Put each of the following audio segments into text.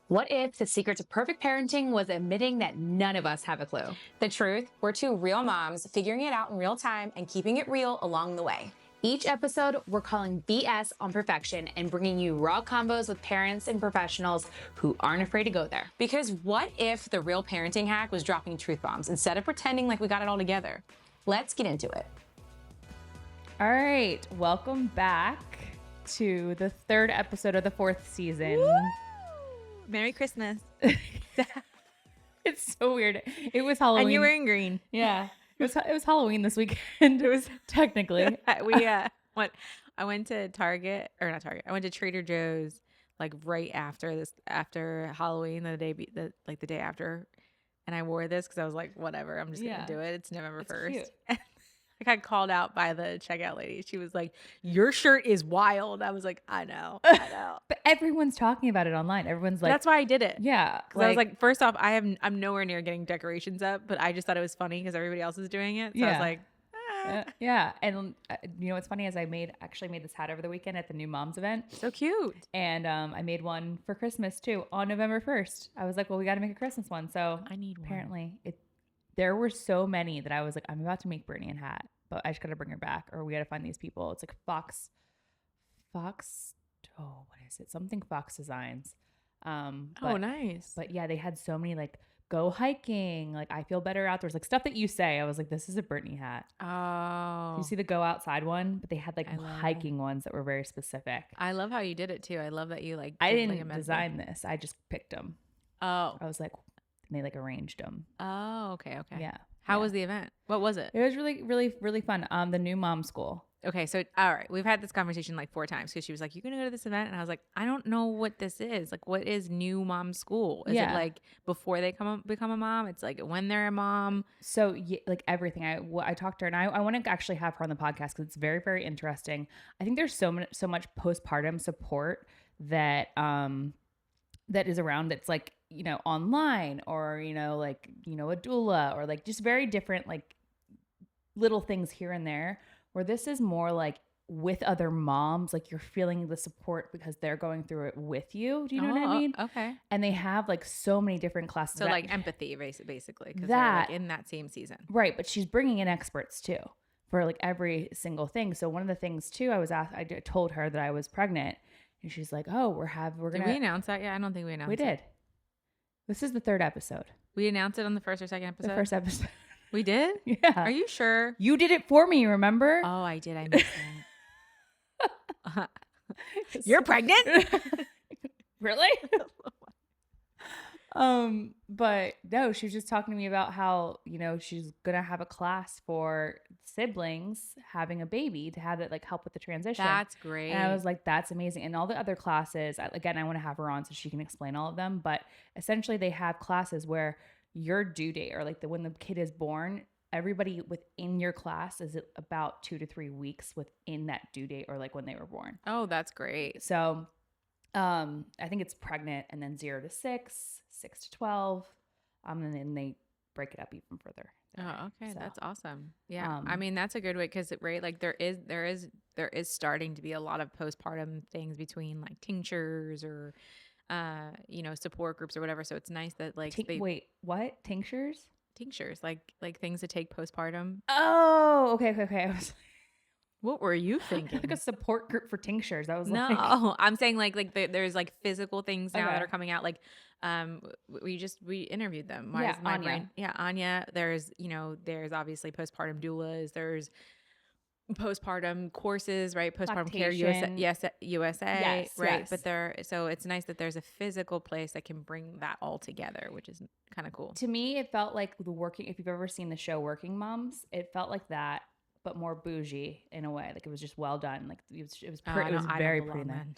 What if the secret to perfect parenting was admitting that none of us have a clue? The truth, we're two real moms figuring it out in real time and keeping it real along the way. Each episode, we're calling BS on perfection and bringing you raw combos with parents and professionals who aren't afraid to go there. Because what if the real parenting hack was dropping truth bombs instead of pretending like we got it all together? Let's get into it. All right, welcome back to the third episode of the fourth season. Woo! Merry Christmas. It's so weird. It was Halloween. And you're wearing green. Yeah. It was Halloween this weekend. It was technically. I went to Target, or not Target. I went to Trader Joe's like right after Halloween, the day after, and I wore this because I was like, whatever, I'm just gonna do it. It's November 1st. I got called out by the checkout lady. She was like, "Your shirt is wild." I was like, "I know." But everyone's talking about it online. Everyone's like, that's why I did it. Yeah, because I was like, first off, I'm nowhere near getting decorations up, but I just thought it was funny because everybody else is doing it. So I was like, yeah. And you know what's funny is I actually made this hat over the weekend at the New Moms event. So cute. And I made one for Christmas too on November 1st. I was like, well, we got to make a Christmas one. So I need one. Apparently there were so many that I was like, I'm about to make Brittany a hat, but I just got to bring her back, or we got to find these people. It's like Fox. Oh, what is it? Something Fox Designs. Nice. But yeah, they had so many like go hiking, like I feel better outdoors, like stuff that you say. I was like, this is a Brittany hat. Oh, you see the go outside one, but they had like hiking ones that were very specific. I love how you did it too. I love that you like. I didn't design this. I just picked them. Oh, I was like, they like arranged them. Oh, okay. Yeah. How was the event? What was it? It was really, really, really fun. The New Mom School. Okay, so all right, we've had this conversation like 4 times because she was like, "You're gonna go to this event," and I was like, "I don't know what this is. Like, what is New Mom School? Is it like before they become a mom? It's like when they're a mom." So like everything. I talked to her, and I want to actually have her on the podcast because it's very, very interesting. I think there's so much postpartum support that that is around. That's like, you know, online, or like a doula, or like just very different like little things here and there. Where this is more like with other moms, like you're feeling the support because they're going through it with you. Do you know what I mean? Okay. And they have like so many different classes. So like empathy, basically, because they're like in that same season. Right. But she's bringing in experts too for like every single thing. So one of the things too, I told her that I was pregnant, and she's like, oh, we're going to. Did we announce that? Yeah, I don't think we announced it. We did. This is the third episode. We announced it on the first or second episode? The first episode. We did? Yeah. Are you sure? You did it for me, remember? Oh, I did. I missed that. You're pregnant? Really? But no, she was just talking to me about how, she's going to have a class for siblings having a baby to have it like help with the transition. That's great. And I was like, that's amazing. And all the other classes, again, I want to have her on so she can explain all of them. But essentially they have classes where your due date, or like when the kid is born, everybody within your class is about 2 to 3 weeks within that due date, or like when they were born. Oh, that's great. So I think it's pregnant, and then 0 to 6, 6 to 12, and then they break it up even further. Oh, okay. So, that's awesome. Yeah. I mean, that's a good way, because right, like there is starting to be a lot of postpartum things between like tinctures or support groups or whatever. So it's nice that like wait, what? Tinctures, like things to take postpartum. Oh, okay. I was what were you thinking? Like a support group for tinctures. I was no, I'm saying like there's like physical things now that are coming out. Like we interviewed them. Why is my brain? Yeah, Anya. There's obviously postpartum doulas. There's postpartum courses, right? Postpartum care USA, yes, right? Yes. So it's nice that there's a physical place that can bring that all together, which is kind of cool. To me, it felt like if you've ever seen the show Working Moms, it felt like that, but more bougie in a way. Like it was just well done. Like it was pretty. It was very pretty then.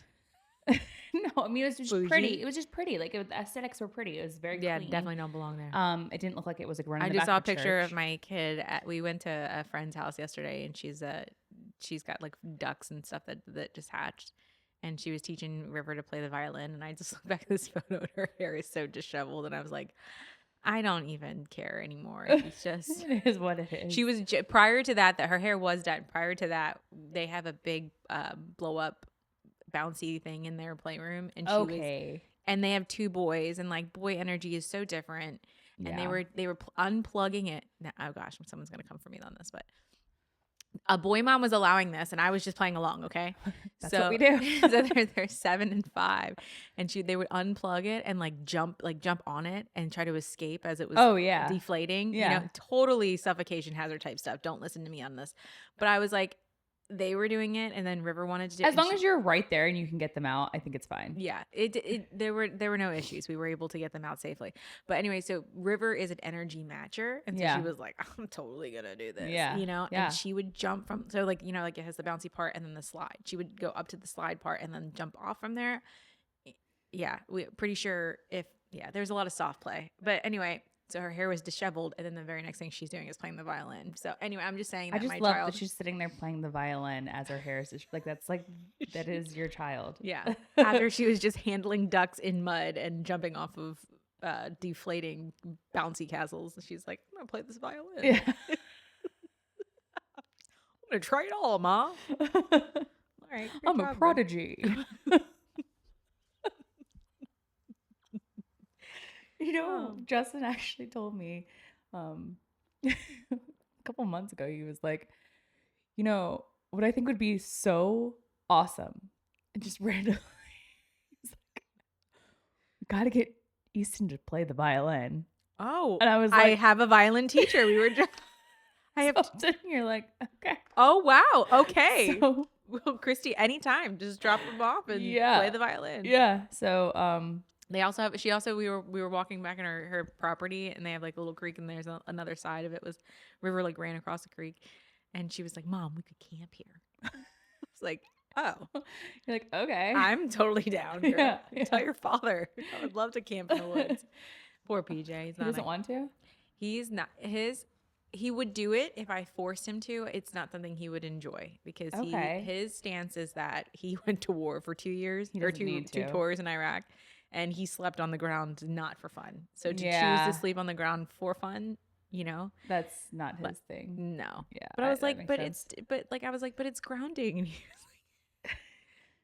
No, I mean it was just bougie. Pretty. It was just pretty. Like the aesthetics were pretty. It was very clean. Definitely don't belong there. It didn't look like it was like running. I just saw a picture of my kid. We went to a friend's house yesterday, and she's got like ducks and stuff that just hatched, and she was teaching River to play the violin. And I just looked back at this photo, and her hair is so disheveled, and I was like, I don't even care anymore. It's just it is what it is. She was prior to that her hair was done. Prior to that, they have a big blow up bouncy thing in their playroom, and she was and they have 2 boys, and like boy energy is so different. And Yeah. they were unplugging it. Now, oh gosh, someone's gonna come for me on this, but a boy mom was allowing this, and I was just playing along. Okay, That's what we do. So they're 7 and 5, and they would unplug it and like jump on it and try to escape as it was deflating. Yeah. You know, totally suffocation hazard type stuff. Don't listen to me on this. But I was like, they were doing it, and then River wanted to do it. As long as you're right there and you can get them out, I think it's fine. Yeah, there were no issues. We were able to get them out safely. But anyway, so River is an energy matcher, and so she was like, "I'm totally gonna do this." Yeah, you know. yeah. And she would jump from like it has the bouncy part and then the slide. She would go up to the slide part and then jump off from there. Yeah, we're pretty sure there's a lot of soft play. But anyway. So her hair was disheveled, and then the very next thing she's doing is playing the violin. So anyway, I'm just saying that I just my love child, that she's sitting there playing the violin as her hair is that is your child. Yeah. After she was just handling ducks in mud and jumping off of deflating bouncy castles, she's like, I'm gonna play this violin. Yeah. I'm gonna try it all, Ma. All right. I'm a prodigy. You know, Justin actually told me a couple months ago, he was like, you know, what I think would be so awesome, and just randomly, he's like, we got to get Easton to play the violin. Oh, and I was like, I have a violin teacher. We were just, I have. You're like, okay. Oh, wow. Okay. So, well, Christy, anytime, just drop them off and play the violin. Yeah. So, we were walking back in her property, and they have like a little creek, and there's another side of it was River like ran across the creek, and she was like, Mom, we could camp here. I was like, oh, you're like, okay, I'm totally down. Girl. Yeah. Tell your father. I would love to camp in the woods. Poor PJ. He doesn't want to. He's not he would do it if I forced him to. It's not something he would enjoy because his stance is that he went to war for 2 years or two tours in Iraq. And he slept on the ground not for fun. So to choose to sleep on the ground for fun, you know, that's not his thing. No. Yeah. But I was like, but it's grounding. And he was like,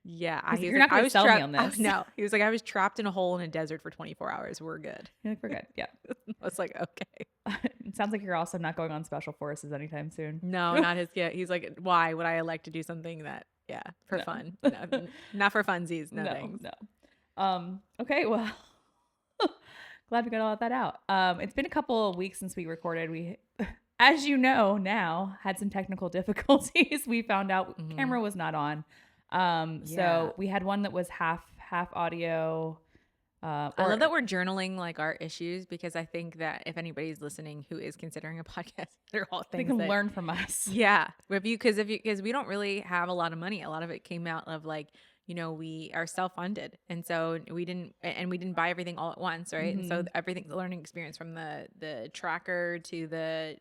yeah. You're not going to sell me on this. No. He was like, I was trapped in a hole in a desert for 24 hours. We're good. You're like, we're good. Yeah. I was like, okay. It sounds like you're also not going on special forces anytime soon. No, not his. Yeah. He's like, why would I elect to do something that, for fun? No, not for funsies. No, thanks. No. Okay, well, glad we got all of that out. It's been a couple of weeks since we recorded. We, as you know now, had some technical difficulties. We found out camera was not on. So we had one that was half audio. I love that we're journaling like our issues, because I think that if anybody's listening who is considering a podcast, they're all things they can learn from us. Yeah, because we don't really have a lot of money. A lot of it came out of like, you know, we are self-funded, and so we didn't buy everything all at once, right? And so everything's a learning experience, from the tracker to the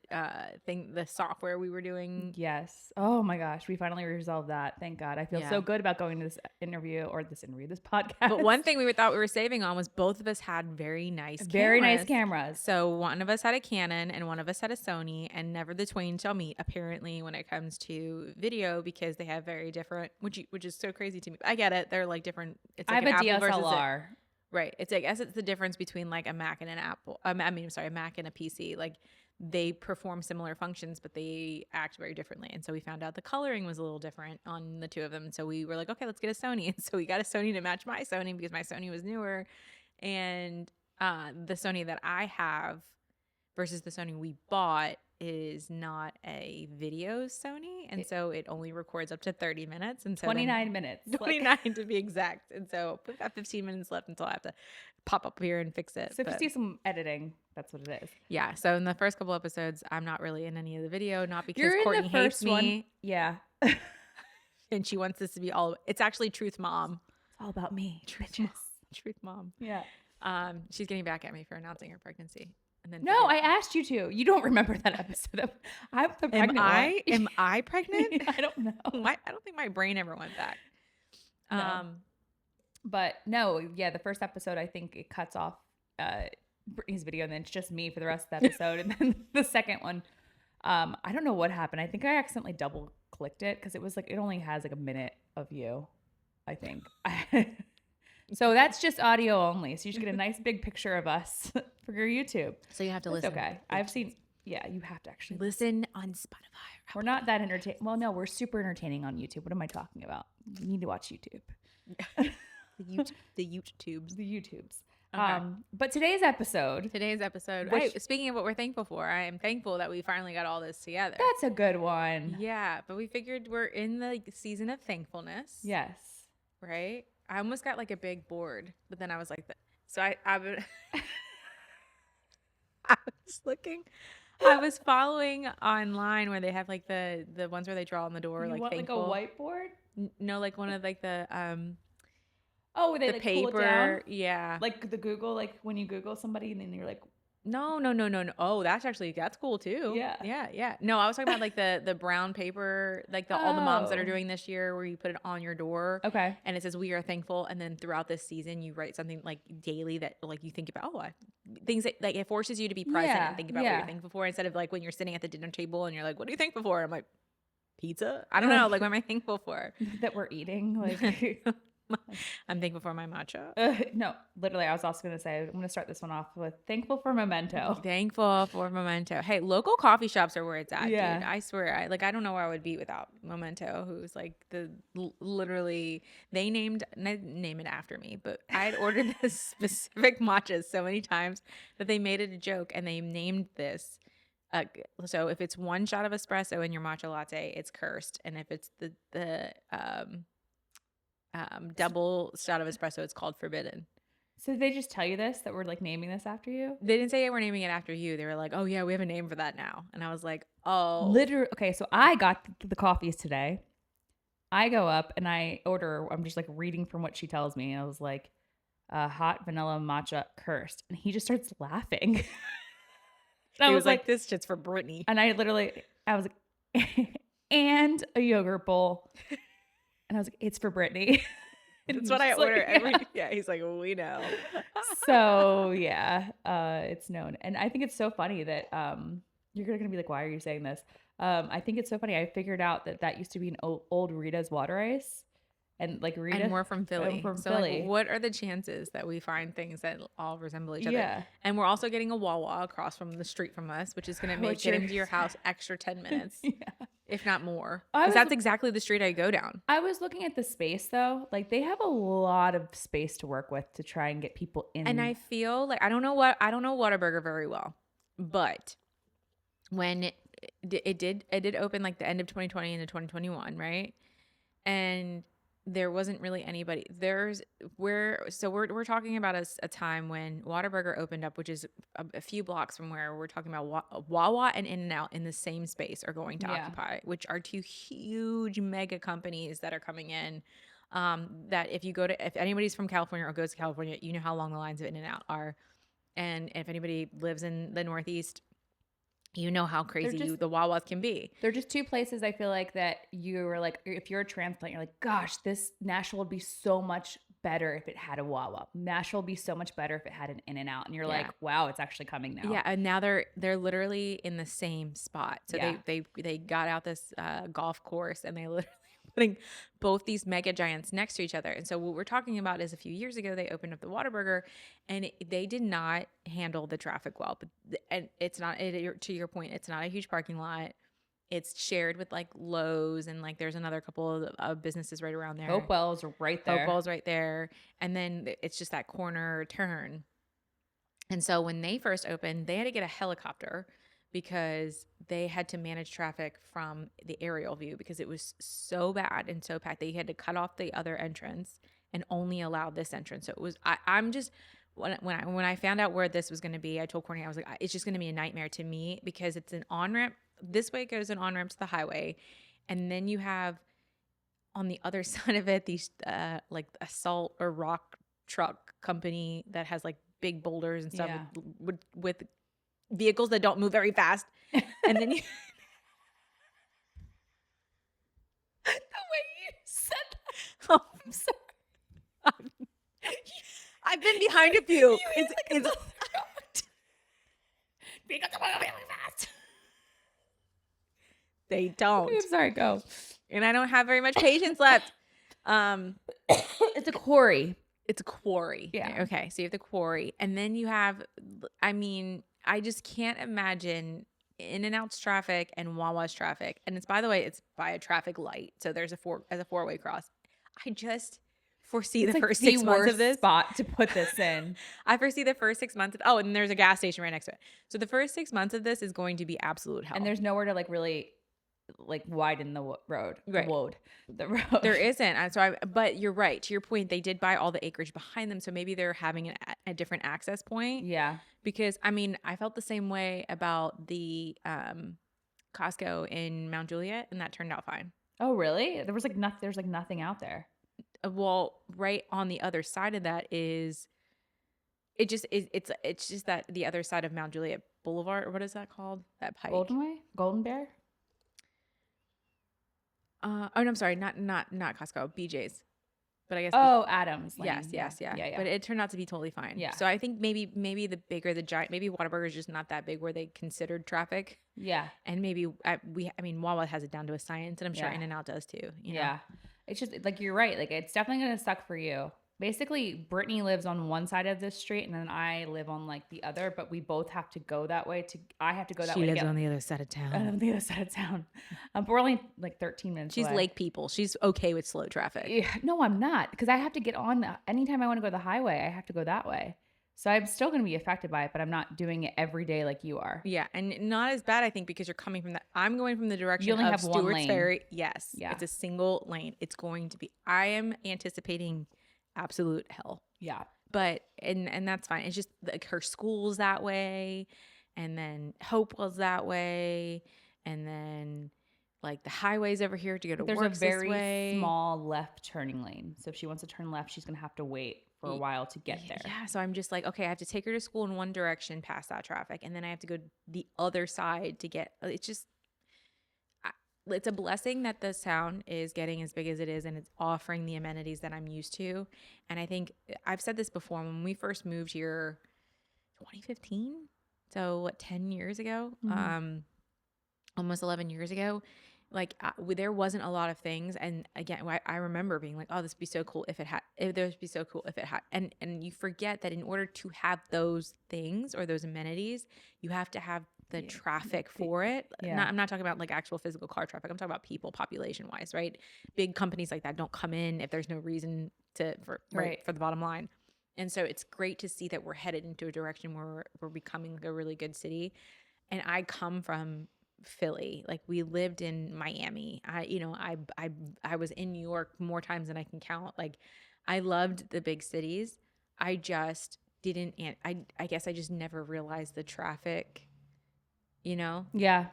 the software we were doing. Yes. Oh my gosh, we finally resolved that. Thank God. I feel so good about going to this podcast. But one thing we thought we were saving on was both of us had very nice cameras. So one of us had a Canon and one of us had a Sony, and never the twain shall meet, apparently, when it comes to video, because they have very different, which is so crazy to me. I get it. They're like different. It's like I have a DSLR. Right. It's, I guess it's the difference between like a Mac and an Apple. A Mac and a PC. Like, they perform similar functions, but they act very differently. And so we found out the coloring was a little different on the two of them. And so we were like, okay, let's get a Sony. And so we got a Sony to match my Sony, because my Sony was newer. And the Sony that I have versus the Sony we bought is not a video Sony, and so it only records up to 30 minutes, and so 29 minutes, 29 to be exact. And so we've got 15 minutes left until I have to pop up here and fix it. So if you see some editing, that's what it is. Yeah. So in the first couple episodes, I'm not really in any of the video, not because Courtney hates me. One. Yeah. And she wants this to be all. It's actually Truth Mom. It's all about me. Truth Mom. Yeah. She's getting back at me for announcing her pregnancy. And then I asked you to. You don't remember that episode. I'm the pregnant one. Am I pregnant? I don't know. I don't think my brain ever went back. No. But no, yeah, the first episode, I think it cuts off Brittany's video, and then it's just me for the rest of the episode. And then the second one, I don't know what happened. I think I accidentally double clicked it, because it was like, it only has like a minute of you, I think. So that's just audio only. So you just get a nice big picture of us for your YouTube. So you have to That's listen. okay. I've seen. Yeah, you have to actually Listen on Spotify. We're not that entertaining. Well, no, we're super entertaining on YouTube. What am I talking about? You need to watch YouTube. The YouTubes. The YouTubes. Okay. But today's episode. Speaking of what we're thankful for, I am thankful that we finally got all this together. That's a good one. Yeah, but we figured we're in the season of thankfulness. Yes. Right? I almost got like a big board, but then I was like, so I was looking. I was following online where they have like the ones where they draw on the door, You like want thankful. like a whiteboard? No, like one of like the Oh, where they the like paper. pull it down? Yeah. Like the Google, like when you Google somebody and then you're like, No. Oh, that's cool too. Yeah. No, I was talking about like the brown paper, like all the moms that are doing this year where you put it on your door. okay. And it says, we are thankful. And then throughout this season, you write something like daily that like you think about, things that like it forces you to be present and think about what you're thankful for instead of like when you're sitting at the dinner table and you're like, what are you thankful for? I'm like, pizza? I don't know. Like, what am I thankful for? That we're eating. Like, I'm thankful for my matcha. no, literally, I was also going to say, I'm going to start this one off with thankful for memento. Thankful for memento. Hey, local coffee shops are where it's at, Yeah. dude. I swear. I don't know where I would be without memento, who's like literally, they named it after me, but I had ordered this specific matcha so many times that they made it a joke and they named this. So if it's one shot of espresso in your matcha latte, it's cursed. And if it's the double shot of espresso, it's called forbidden. So did they just tell you this, that we're like naming this after you? They didn't say we're naming it after you. They were like, oh yeah, we have a name for that now. And I was like, oh. Literally. Okay, so I got the coffees today. I go up and I order, I'm just like reading from what she tells me. I was like, hot vanilla matcha cursed. And he just starts laughing. He was like, this shit's for Brittany. And I was like, and a yogurt bowl. And I was like, it's for Brittany. That's what I order every. Yeah, he's like, we know. So yeah, it's known, and I think it's so funny that you're gonna be like, why are you saying this? I think it's so funny. I figured out that used to be an old Rita's water ice, and like Rita, and we're from Philly. Philly. Like, what are the chances that we find things that all resemble each other? Yeah. And we're also getting a Wawa across from the street from us, which is gonna make getting to your house extra 10 minutes. Yeah. If not more, because that's exactly the street I go down. I was looking at the space though. Like they have a lot of space to work with to try and get people in. And I feel like I don't know Whataburger very well, but when it did open like the end of 2020 into 2021, right? And there wasn't really anybody. We're talking about a time when Whataburger opened up, which is a few blocks from where we're talking about Wawa and In-N-Out in the same space are going to occupy, which are two huge mega companies that are coming in. That if anybody's from California or goes to California, you know how long the lines of In-N-Out are. And if anybody lives in the Northeast, you know how crazy the Wawas can be. They're just two places I feel like that you were like, if you're a transplant, you're like, gosh, this Nashville would be so much better if it had a Wawa. Nashville would be so much better if it had an In-N-Out. And you're like, wow, it's actually coming now. Yeah, and now they're literally in the same spot. So they got out this golf course and they literally putting both these mega giants next to each other. And so what we're talking about is a few years ago, they opened up the Whataburger and they did not handle the traffic well. And it's not, to your point, it's not a huge parking lot. It's shared with like Lowe's and like there's another couple of businesses right around there. Hopewell's right there. Hopewell's right there. And then it's just that corner turn. And so when they first opened, they had to get a helicopter because they had to manage traffic from the aerial view because it was so bad and so packed. They had to cut off the other entrance and only allow this entrance. So it was, I'm just, when I found out where this was going to be, I told Courtney, I was like, it's just going to be a nightmare to me because it's an on-ramp. This way goes an on-ramp to the highway. And then you have on the other side of it, these like a salt or rock truck company that has like big boulders and stuff with vehicles that don't move very fast. And then you the way you said that. Oh, I'm sorry. I've been behind a few. It's they don't. I'm sorry, go. And I don't have very much patience left. It's a quarry. It's a quarry. Yeah. Okay. So you have the quarry, and then you have, I mean, I just can't imagine In-N-Out's traffic and Wawa's traffic. And it's, by the way, it's by a traffic light. So there's a four-way cross. I just foresee It's the like first the 6 months worst of this. spot to put this in. I foresee the first 6 months. Oh, and there's a gas station right next to it. So the first 6 months of this is going to be absolute hell. And there's nowhere to like really like widen the road. Right. The road. There isn't. But you're right. To your point, they did buy all the acreage behind them. So maybe they're having a different access point. Yeah. Because I mean, I felt the same way about the Costco in Mount Juliet, and that turned out fine. Oh, really? There was like nothing. There's like nothing out there. Well, right on the other side of that is, it's just that the other side of Mount Juliet Boulevard, or what is that called? That pike. Golden Bear. Oh no, I'm sorry, not Costco, BJ's. But I guess Adams Lane. Yes. Yeah. But it turned out to be totally fine. Yeah. So I think maybe the bigger the giant, maybe Whataburger is just not that big where they considered traffic. Yeah. And maybe Wawa has it down to a science, and I'm sure Yeah. In-N-Out does too. You know? Yeah. It's just like, you're right. Like, it's definitely going to suck for you. Basically, Brittany lives on one side of this street, and then I live on like the other, but we both have to go that way. I have to go that way. She lives on the other side of town. On the other side of town. But we're only like 13 minutes She's away. lake people. She's okay with slow traffic. Yeah, no, I'm not, because I have to get on. Anytime I want to go to the highway, I have to go that way. So I'm still going to be affected by it, but I'm not doing it every day like you are. Yeah, and not as bad, I think, because you're coming from I'm going from the direction You only of have one Stewart's lane. Ferry. Yes. Yeah. It's a single lane. It's going to be, I am anticipating absolute hell. Yeah. But, and that's fine. It's just like her school's that way. And then Hopewell's that way. And then like the highways over here to go to There's work a very this way. small left turning lane. So if she wants to turn left, she's going to have to wait for a while to get there. Yeah. So I'm just like, okay, I have to take her to school in one direction past that traffic. And then I have to go the other side to get, it's just, it's a blessing that the town is getting as big as it is, and it's offering the amenities that I'm used to. And I think I've said this before, when we first moved here 2015, so what, 10 years ago, almost 11 years ago, like there wasn't a lot of things. And again, I remember being like, oh, this would be so cool if and you forget that in order to have those things or those amenities, you have to have the traffic for it. Yeah. I'm not talking about like actual physical car traffic. I'm talking about people, population wise, right? Big companies like that don't come in if there's no reason for the bottom line. And so it's great to see that we're headed into a direction where we're becoming like a really good city. And I come from Philly. Like, we lived in Miami. I was in New York more times than I can count. Like, I loved the big cities. I just didn't, I guess I just never realized the traffic, you know? Yeah.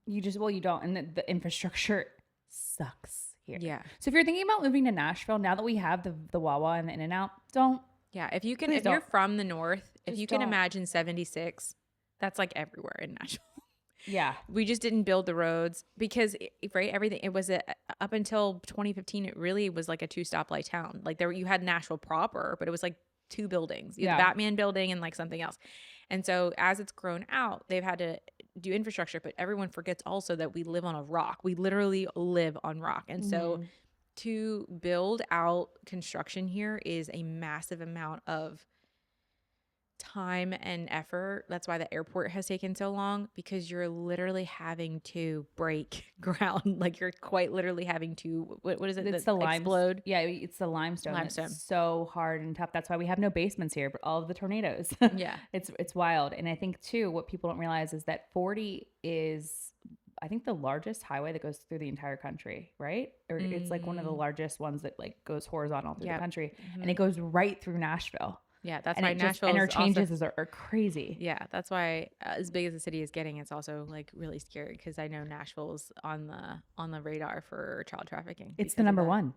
You don't. And the infrastructure sucks here. Yeah. So if you're thinking about moving to Nashville, now that we have the Wawa and the In-N-Out, don't. Yeah. If you're don't. from the north, if Just you can don't. imagine 76, that's like everywhere in Nashville. Yeah. We just didn't build the roads because, right, everything, it was up until 2015, it really was like a 2-stoplight town. Like, you had Nashville proper, but it was like 2 buildings. You had the Batman building and like something else. And so as it's grown out, they've had to do infrastructure, but everyone forgets also that we live on a rock. We literally live on rock. And so to build out construction here is a massive amount of time and effort. That's why the airport has taken so long, because you're literally having to break ground. Like, you're quite literally having to, what is it? It's the explode. Yeah, it's the limestone. It's so hard and tough. That's why we have no basements here, but all of the tornadoes. Yeah. It's wild. And I think too, what people don't realize is that 40 is, I think, the largest highway that goes through the entire country, right? Or it's like one of the largest ones that like goes horizontal through the country, and it goes right through Nashville. Yeah, that's and why Nashville interchanges are crazy. Yeah, that's why as big as the city is getting, it's also like really scary, because I know Nashville's on the radar for child trafficking. It's the number 1.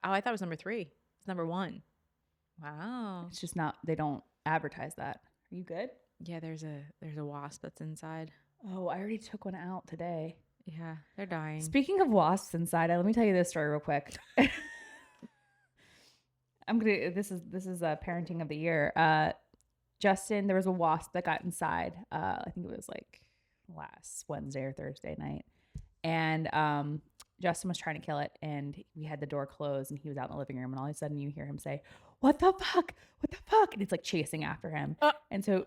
Oh, I thought it was number 3. It's number 1. Wow. It's just not. They don't advertise that. Are you good? Yeah, there's a wasp that's inside. Oh, I already took one out today. Yeah, they're dying. Speaking of wasps inside, let me tell you this story real quick. This is a parenting of the year. Justin, there was a wasp that got inside. I think it was like last Wednesday or Thursday night. And Justin was trying to kill it, and we had the door closed, and he was out in the living room, and all of a sudden you hear him say, what the fuck? What the fuck? And it's like chasing after him. And so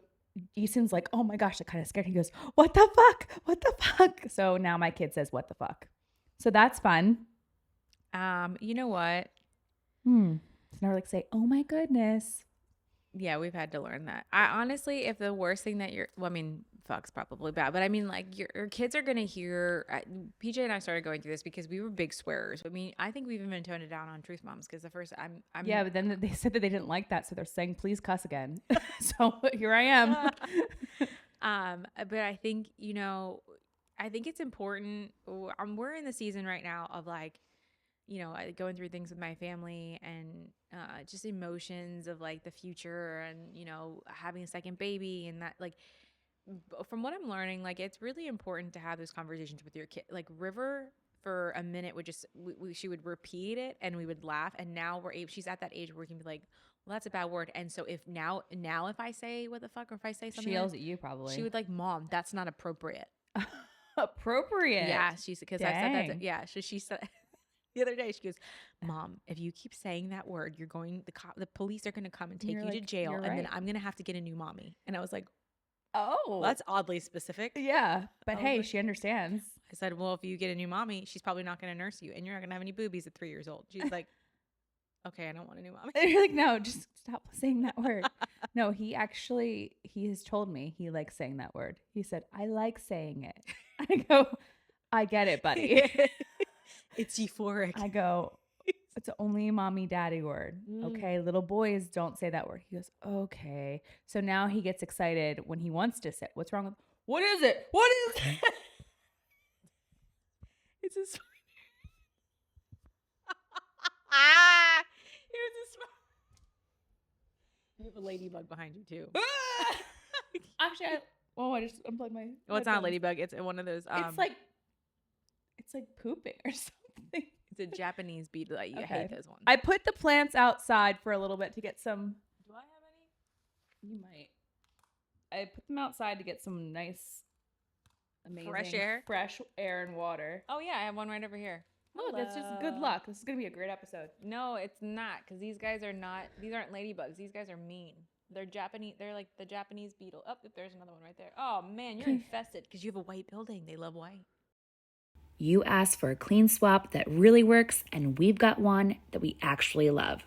Easton's like, oh my gosh, that kind of scared. He goes, what the fuck? What the fuck? So now my kid says, what the fuck? So that's fun. You know what? It's never like say, oh my goodness. Yeah, we've had to learn that. I honestly, if the worst thing that well, I mean, fuck's probably bad, but I mean, like your kids are gonna hear. PJ and I started going through this because we were big swearers. I mean, I think we've even toned it down on Truth Moms because the first yeah, but then they said that they didn't like that, so they're saying please cuss again. So here I am. But I think I think it's important. We're in the season right now of like, going through things with my family and just emotions of like the future and, having a second baby and that, like, from what I'm learning, like, it's really important to have those conversations with your kid. Like River for a minute would just, she would repeat it and we would laugh. And now she's at that age where we can be like, well, that's a bad word. And so if now if I say what the fuck, or if I say something, she yells at you probably. She would like, Mom, that's not appropriate. Appropriate. Yeah. She's because I said that. Yeah. So she said the other day, she goes, Mom, if you keep saying that word, you're going, the police are going to come and take you to jail. And then I'm going to have to get a new mommy. And I was like, oh, that's oddly specific. Yeah. But hey, she understands. I said, well, if you get a new mommy, she's probably not going to nurse you and you're not going to have any boobies at 3 years old. She's like, okay, I don't want a new mommy. And you're like, no, just stop saying that word. No, he has told me he likes saying that word. He said, I like saying it. I go, I get it, buddy. It's euphoric. I go, it's only a mommy daddy word. Okay. Little boys don't say that word. He goes, okay. So now he gets excited when he wants to say, what's wrong with, what is it? What is it? It's a spider. Here's a spider. You have a ladybug behind you too. Actually, I just unplugged my. Well, it's not a ladybug. It's one of those. It's like pooping or something. It's a Japanese beetle. I hate those ones. I put the plants outside for a little bit to get some. Do I have any? You might. I put them outside to get some nice, amazing fresh air and water. Oh yeah, I have one right over here. Oh, that's just good luck. This is gonna be a great episode. No, it's not, because these guys are not. These aren't ladybugs. These guys are mean. They're Japanese. They're like the Japanese beetle. Oh, there's another one right there. Oh man, you're infested because you have a white building. They love white. You asked for a clean swap that really works, and we've got one that we actually love.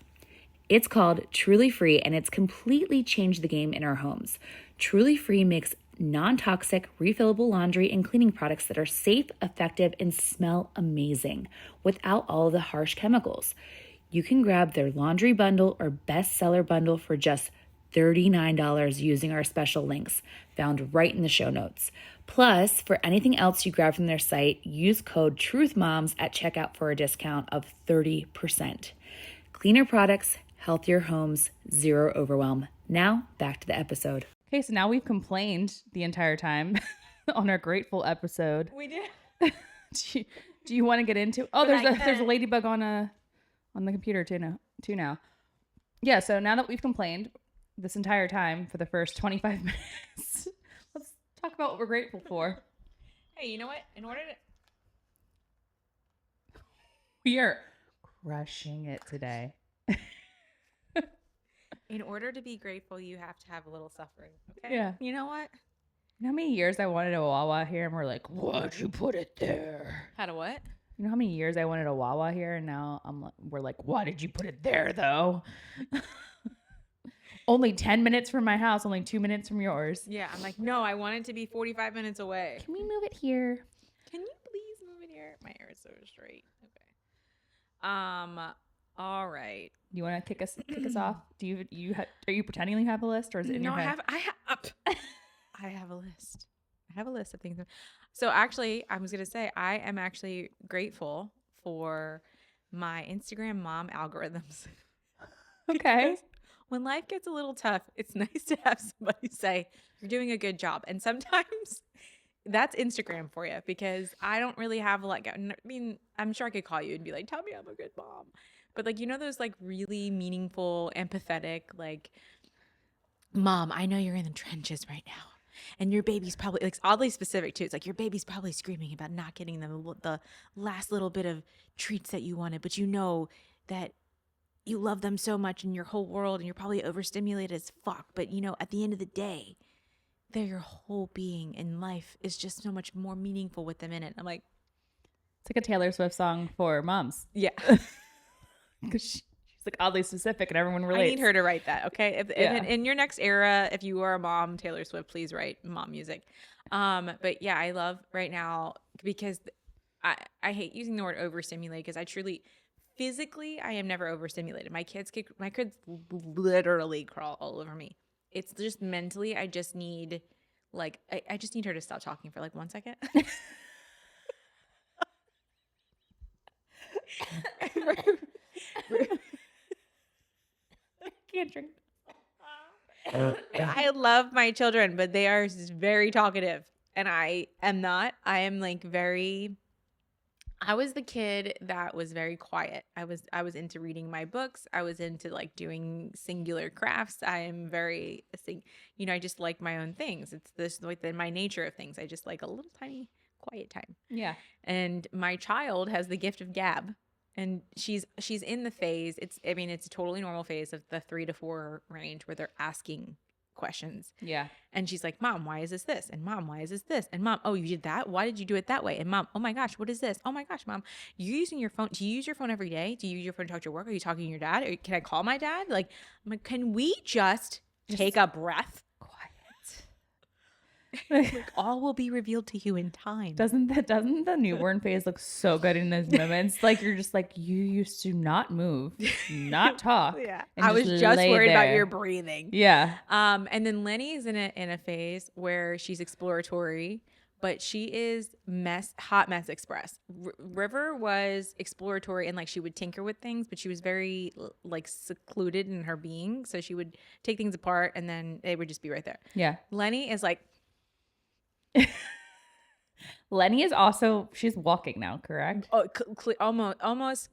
It's called Truly Free, and it's completely changed the game in our homes. Truly Free makes non-toxic, refillable laundry and cleaning products that are safe, effective, and smell amazing without all of the harsh chemicals. You can grab their laundry bundle or bestseller bundle for just $39 using our special links found right in the show notes. Plus, for anything else you grab from their site, use code TruthMoms at checkout for a discount of 30%. Cleaner products, healthier homes, zero overwhelm. Now, back to the episode. Okay, so now we've complained the entire time on our grateful episode. We did. Do you want to get into? Oh, there's a ladybug on the computer too now. Yeah, so now that we've complained this entire time for the first 25 minutes, let's talk about what we're grateful for. Hey, you know what? In order to... We are crushing it today. In order to be grateful, you have to have a little suffering. Okay? Yeah. You know what? You know how many years I wanted a Wawa here and we're like, why'd you put it there? Had a what? You know how many years I wanted a Wawa here and now we're like, why did you put it there though? Only 10 minutes from my house, only 2 minutes from yours. Yeah, I'm like, no, I want it to be 45 minutes away. Can we move it here? Can you please move it here? My hair is so straight. Okay. All right. You want to kick us off? Are you pretending you have a list, or is it in your head? I have a list. I have a list of things. So actually, I was gonna say I am actually grateful for my Instagram mom algorithms. Okay. When life gets a little tough, it's nice to have somebody say you're doing a good job, and sometimes that's Instagram for you, because I don't really have I mean, I'm sure I could call you and be like, tell me I'm a good mom. But like, those like really meaningful, empathetic, like, Mom, I know you're in the trenches right now. And your baby's probably, like, oddly specific too. It's like your baby's probably screaming about not getting the last little bit of treats that you wanted. But you know that you love them so much in your whole world and you're probably overstimulated as fuck. But, you know, at the end of the day, they're your whole being, and life is just so much more meaningful with them in it. I'm like, It's like a Taylor Swift song for moms. yeah. Because she's like oddly specific and everyone relates. I need her to write that, okay? If in your next era, if you are a mom, Taylor Swift, please write mom music. But yeah, I love right now because I hate using the word overstimulated because I truly, physically, I am never overstimulated. My kids literally crawl all over me. It's just mentally, I just need, like, I just need her to stop talking for like 1 second. Can't drink. I love my children, but they are very talkative, and I am not. I am like I was the kid that was very quiet. I was into reading my books. I was into like doing singular crafts. I am very, you know, I just like my own things. It's this like my nature of things. I just like a little tiny quiet time. Yeah. And my child has the gift of gab. And she's in the phase. It's a totally normal phase of the 3 to 4 range where they're asking questions. Yeah. And she's like, Mom, why is this? And Mom, why is this? And Mom, oh, you did that? Why did you do it that way? And Mom, oh my gosh, what is this? Oh my gosh, Mom, you're using your phone. Do you use your phone every day? Do you use your phone to talk to your work? Are you talking to your dad? Or can I call my dad? Like, I'm like, can we just take a breath? Like, all will be revealed to you in time. Doesn't the newborn phase look so good in those moments? Like you're just like, you used to not move, not talk. Yeah. I was just worried about your breathing. Yeah. And then Lenny is in a phase where she's exploratory, but she is hot mess express. River was exploratory and like she would tinker with things, but she was very like secluded in her being. So she would take things apart and then they would just be right there. Yeah. Lenny is like, Lenny is also, she's walking now, correct? oh, almost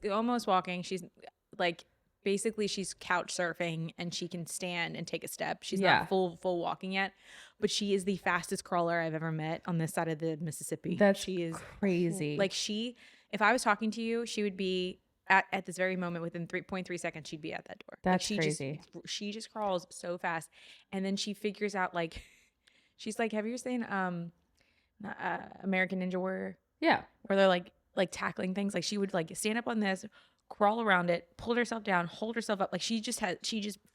walking. She's like, basically she's couch surfing and she can stand and take a step. She's not full walking yet, but she is the fastest crawler I've ever met on this side of the Mississippi. She is crazy. Like if I was talking to you, she would be at this very moment within 3.3 seconds, she'd be at that door. That's like crazy. She just crawls so fast. And then she figures out like, she's like, have you ever seen American Ninja Warrior? Yeah. Where they're like tackling things. Like she would like stand up on this, crawl around it, pull herself down, hold herself up. Like she just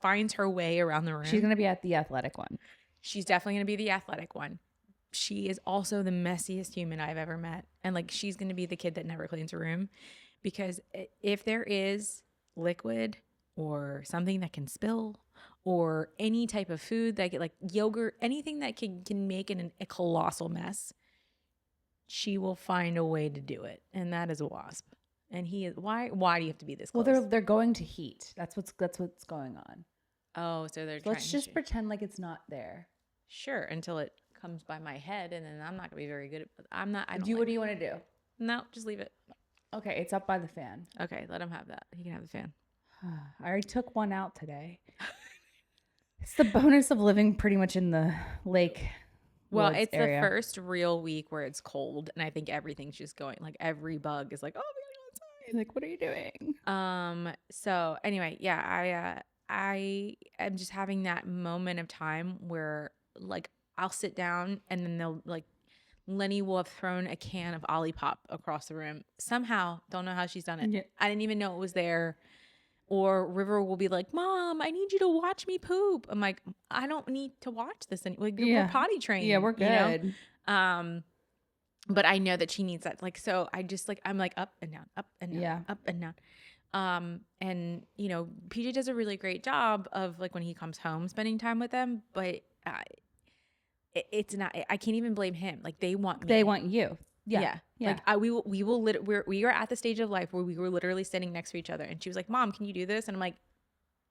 finds her way around the room. She's gonna be at the athletic one. She's definitely gonna be the athletic one. She is also the messiest human I've ever met. And like she's gonna be the kid that never cleans her room. Because if there is liquid or something that can spill or any type of food that like yogurt, anything that can make a colossal mess, she will find a way to do it. And that is a wasp. And he is, why do you have to be this close? Well, they're going to heat. That's what's going on. Oh, so they're Let's just pretend like it's not there. Sure, until it comes by my head, and then I'm not gonna be very good at. What do you want to do? No, just leave it. Okay, it's up by the fan. Okay, let him have that. He can have the fan. I already took one out today. It's the bonus of living pretty much in the lake. Well, it's area. the first real week where it's cold, and I think everything's just going like every bug is like, oh, we gotta go outside. Like, what are you doing? So anyway, yeah, I am just having that moment of time where like I'll sit down and then they'll like Lenny will have thrown a can of Olipop across the room. Somehow, don't know how she's done it. Yeah. I didn't even know it was there. Or River will be like, Mom, I need you to watch me poop. I'm like, I don't need to watch this anymore. Like, we're potty trained. Yeah, we're good. You know? But I know that she needs that. Like, so I just like, I'm like up and down, up and down, up and down. And you know, PJ does a really great job of like when he comes home spending time with them, but it's not, I can't even blame him. Like they want me. They want you. Yeah. Like we are at the stage of life where we were literally standing next to each other and she was like, Mom, can you do this? And I'm like,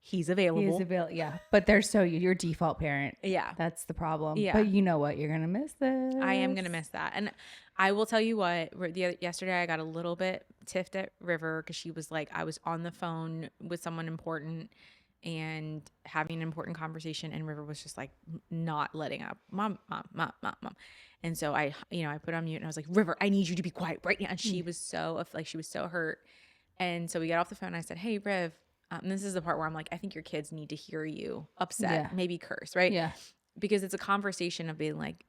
he's available. Yeah. But they're so your default parent. Yeah. That's the problem. Yeah. But you know what? You're going to miss this. I am going to miss that. And I will tell you what, yesterday I got a little bit tiffed at River because she was like, I was on the phone with someone important and having an important conversation and River was just like not letting up. Mom. And so I put on mute and I was like, River, I need you to be quiet right now. And she was so hurt. And so we got off the phone and I said, hey, Riv, this is the part where I'm like, I think your kids need to hear you upset, Yeah. maybe curse, right? Yeah. Because it's a conversation of being like,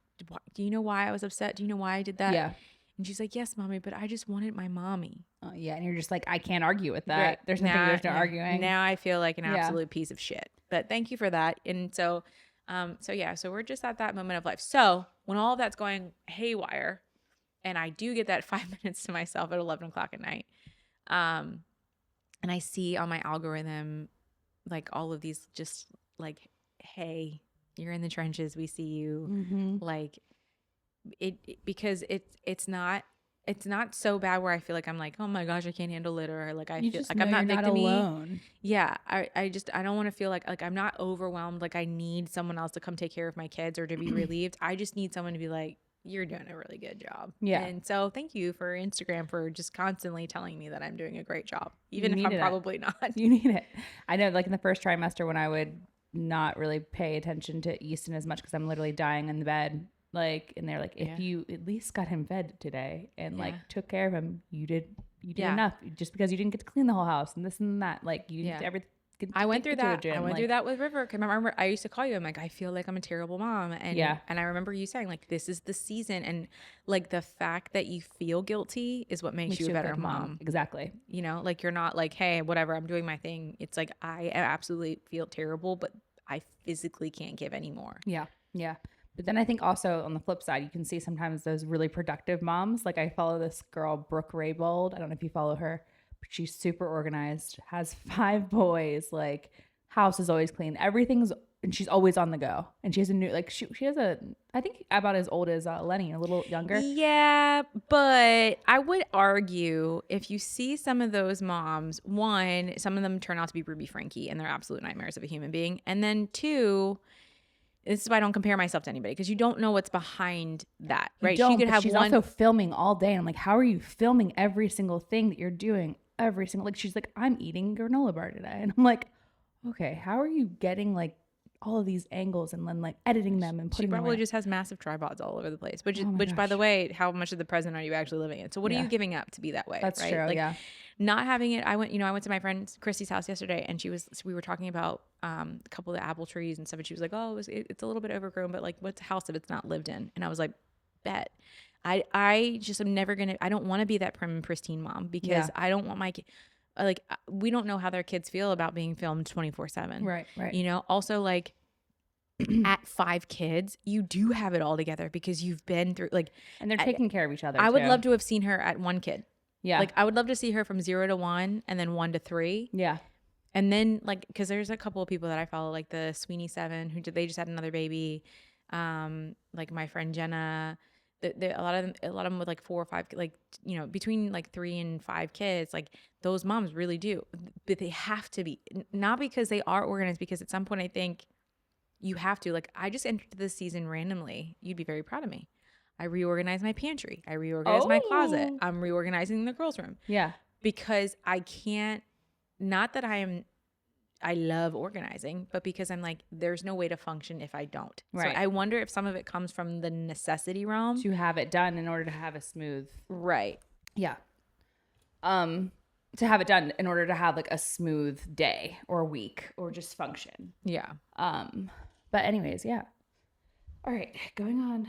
do you know why I was upset? Do you know why I did that? Yeah. And she's like, yes, mommy, but I just wanted my mommy. Yeah. And you're just like, I can't argue with that. Right. There's nothing, there's no arguing. Now I feel like an Yeah. absolute piece of shit. But thank you for that. And so we're just at that moment of life. So when all of that's going haywire, and I do get that 5 minutes to myself at 11 o'clock at night, and I see on my algorithm, like all of these just like, hey, you're in the trenches. We see you. Mm-hmm. Like because it's not so bad where I feel like I'm like, oh my gosh, I can't handle it. Or like, I feel like I'm not victim-y. alone. Yeah. I don't want to feel like I'm not overwhelmed. Like I need someone else to come take care of my kids or to be relieved. I just need someone to be like, you're doing a really good job. Yeah. And so thank you for Instagram for just constantly telling me that I'm doing a great job, even if I'm probably not. You need it. I know, like in the first trimester when I would not really pay attention to Easton as much because I'm literally dying in the bed. Like, and they're like, if you at least got him fed today and like took care of him, you did enough. Just because you didn't get to clean the whole house and this and that, like you did everything. I went through that. I went through that with River. I remember I used to call you. I'm like, I feel like I'm a terrible mom. And and I remember you saying like, this is the season. And like the fact that you feel guilty is what makes you a better mom. Exactly. You know, like you're not like, hey, whatever, I'm doing my thing. It's like, I absolutely feel terrible, but I physically can't give any more. Yeah. Yeah. But then I think also on the flip side, you can see sometimes those really productive moms. Like I follow this girl, Brooke Raybold. I don't know if you follow her. She's super organized, has 5 boys, like house is always clean. And she's always on the go. And she has a new, like she has I think about as old as Lenny, a little younger. Yeah, but I would argue if you see some of those moms, one, some of them turn out to be Ruby Frankie and they're absolute nightmares of a human being. And then 2, this is why I don't compare myself to anybody because you don't know what's behind that, right? She could have she's also filming all day. And I'm like, how are you filming every single thing that you're doing? Like she's like, I'm eating granola bar today. And I'm like, okay, how are you getting like all of these angles and then like editing them and putting them? She probably just has massive tripods all over the place, which by the way, how much of the present are you actually living in? So what are you giving up to be that way? That's right? true. Like, yeah. Not having it. I went to my friend Christy's house yesterday and we were talking about a couple of the apple trees and stuff. And she was like, oh, it's a little bit overgrown, but like what's a house if it's not lived in? And I was like, bet. I just am never going to, I don't want to be that prim and pristine mom because I don't want my like, we don't know how their kids feel about being filmed 24/7. Right. You know, also like at 5 kids, you do have it all together because you've been through like, and they're taking care of each other. I would love to have seen her at 1 kid. Yeah. Like I would love to see her from 0 to 1 and then 1 to 3. Yeah. And then like, cause there's a couple of people that I follow, like the Sweeney 7 they just had another baby. Like my friend Jenna, a lot of them with like 4 or 5, like, you know, between like 3 and 5 kids, like those moms really do, but they have to be, not because they are organized, because at some point I think you have to, like, I just entered this season randomly. You'd be very proud of me. I reorganized my pantry. I reorganized my closet. I'm reorganizing the girls' room. Yeah. Because I can't, not that I love organizing, but because I'm like, there's no way to function if I don't. Right. So I wonder if some of it comes from the necessity realm. To have it done in order to have a smooth. Right. Yeah. To have it done in order to have like a smooth day or week or just function. Yeah. But anyways, yeah. All right, going on.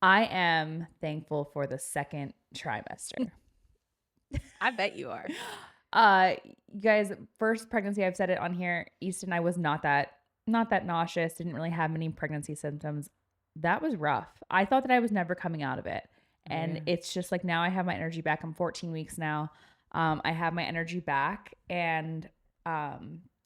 I am thankful for the second trimester. I bet you are. You guys, first pregnancy, I've said it on here. Easton, I was not that nauseous. Didn't really have many pregnancy symptoms. That was rough. I thought that I was never coming out of it. And it's just like now I have my energy back. I'm 14 weeks now. I have my energy back and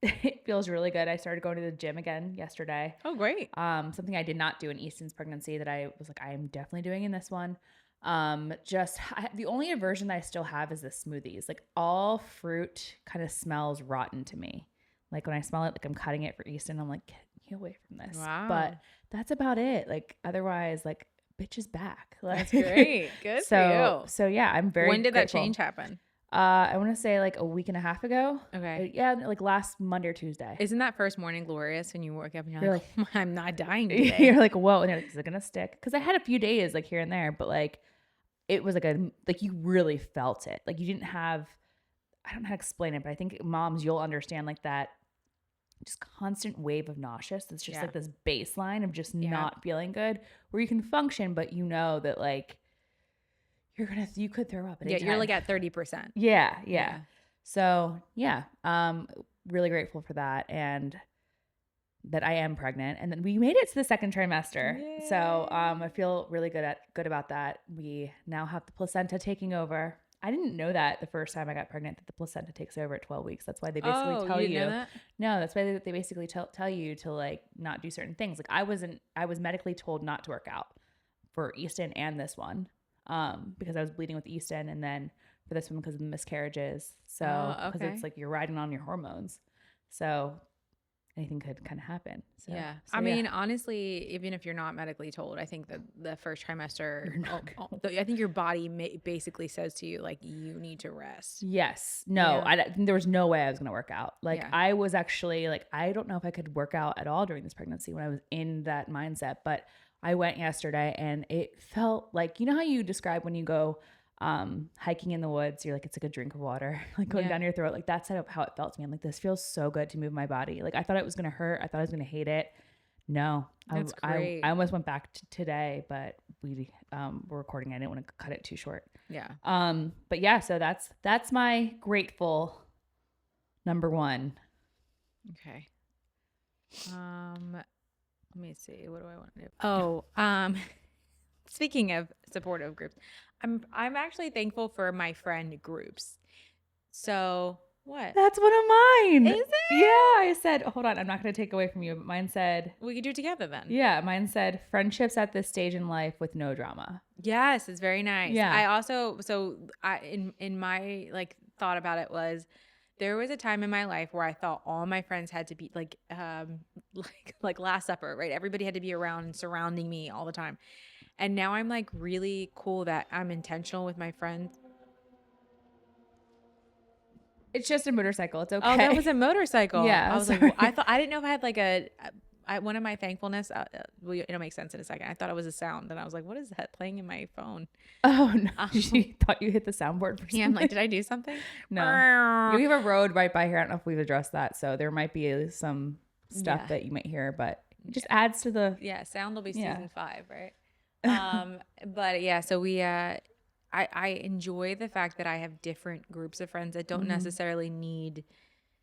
it feels really good. I started going to the gym again yesterday. Oh, great. Something I did not do in Easton's pregnancy that I was like, I am definitely doing in this one. The only aversion that I still have is the smoothies. Like all fruit kind of smells rotten to me. Like when I smell it, like I'm cutting it for Easton, I'm like, get away from this. Wow. But that's about it. Like otherwise, like bitch is back. Like, that's great. Good for you. So yeah, I'm very When did grateful. that change happen? I want to say like a week and a half ago. Okay. Yeah, like last Monday or Tuesday. Isn't that first morning glorious when you wake up and You're like, oh, I'm not dying today? You're like, whoa. And you're like, is it going to stick? Because I had a few days like here and there, but like it was like you really felt it. Like you didn't have, I don't know how to explain it, but I think moms, you'll understand like that just constant wave of nauseous. It's just like this baseline of just not feeling good where you can function, but you know that like you could throw up at any time. You're like at 30%. Yeah. So really grateful for that and that I am pregnant. And then we made it to the second trimester. Yay. So I feel really good about that. We now have the placenta taking over. I didn't know that the first time I got pregnant that the placenta takes over at 12 weeks. That's why they basically tell you. Know that? No, that's why they basically tell you to like not do certain things. Like I was medically told not to work out for Easton and this one because I was bleeding with Easton, and then for this one because of the miscarriages. So because it's like you're riding on your hormones. So anything could kind of happen. So, I mean, honestly, even if you're not medically told, I think that the first trimester, I think your body basically says to you, like, you need to rest. Yes. No, there was no way I was going to work out. Like, I was actually like, I don't know if I could work out at all during this pregnancy when I was in that mindset, but I went yesterday and it felt like, you know how you describe when you go hiking in the woods, you're like, it's like a drink of water, like going down your throat. Like that's how it felt to me. I'm like, this feels so good to move my body. Like I thought it was going to hurt. I thought I was going to hate it. No, that's great. I almost went back today, but we were recording. I didn't want to cut it too short. Yeah. But yeah, so that's my grateful number one. Okay. Let me see. What do I want to do? Speaking of supportive groups, I'm actually thankful for my friend groups. So what? That's one of mine. Is it? Yeah, I said, hold on, I'm not going to take away from you, but mine said we could do it together then. Yeah, mine said friendships at this stage in life with no drama. Yes, it's very nice. Yeah. I also in my like thought about it was there was a time in my life where I thought all my friends had to be like Last Supper, right? Everybody had to be around and surrounding me all the time. And now I'm like really cool that I'm intentional with my friends. It's just a motorcycle. It's okay. Oh, that was a motorcycle. Yeah. I was like, I didn't know if I had like one of my thankfulness. It'll make sense in a second. I thought it was a sound, and I was like, what is that playing in my phone? Oh no! She thought you hit the soundboard for something. Yeah, I'm like, did I do something? No. You have a road right by here. I don't know if we've addressed that, so there might be some stuff that you might hear, but it just adds to the sound will be season 5, right? But yeah, so we I enjoy the fact that I have different groups of friends that don't necessarily need,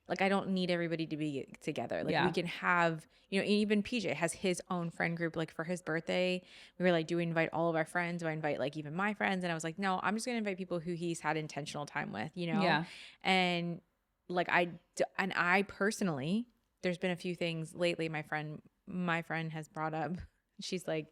like I don't need everybody to be together. Like we can have, even PJ has his own friend group. Like for his birthday, we were like, do we invite all of our friends? Do I invite like even my friends? And I was like, no, I'm just going to invite people who he's had intentional time with, Yeah. And like I personally, there's been a few things lately my friend has brought up. She's like,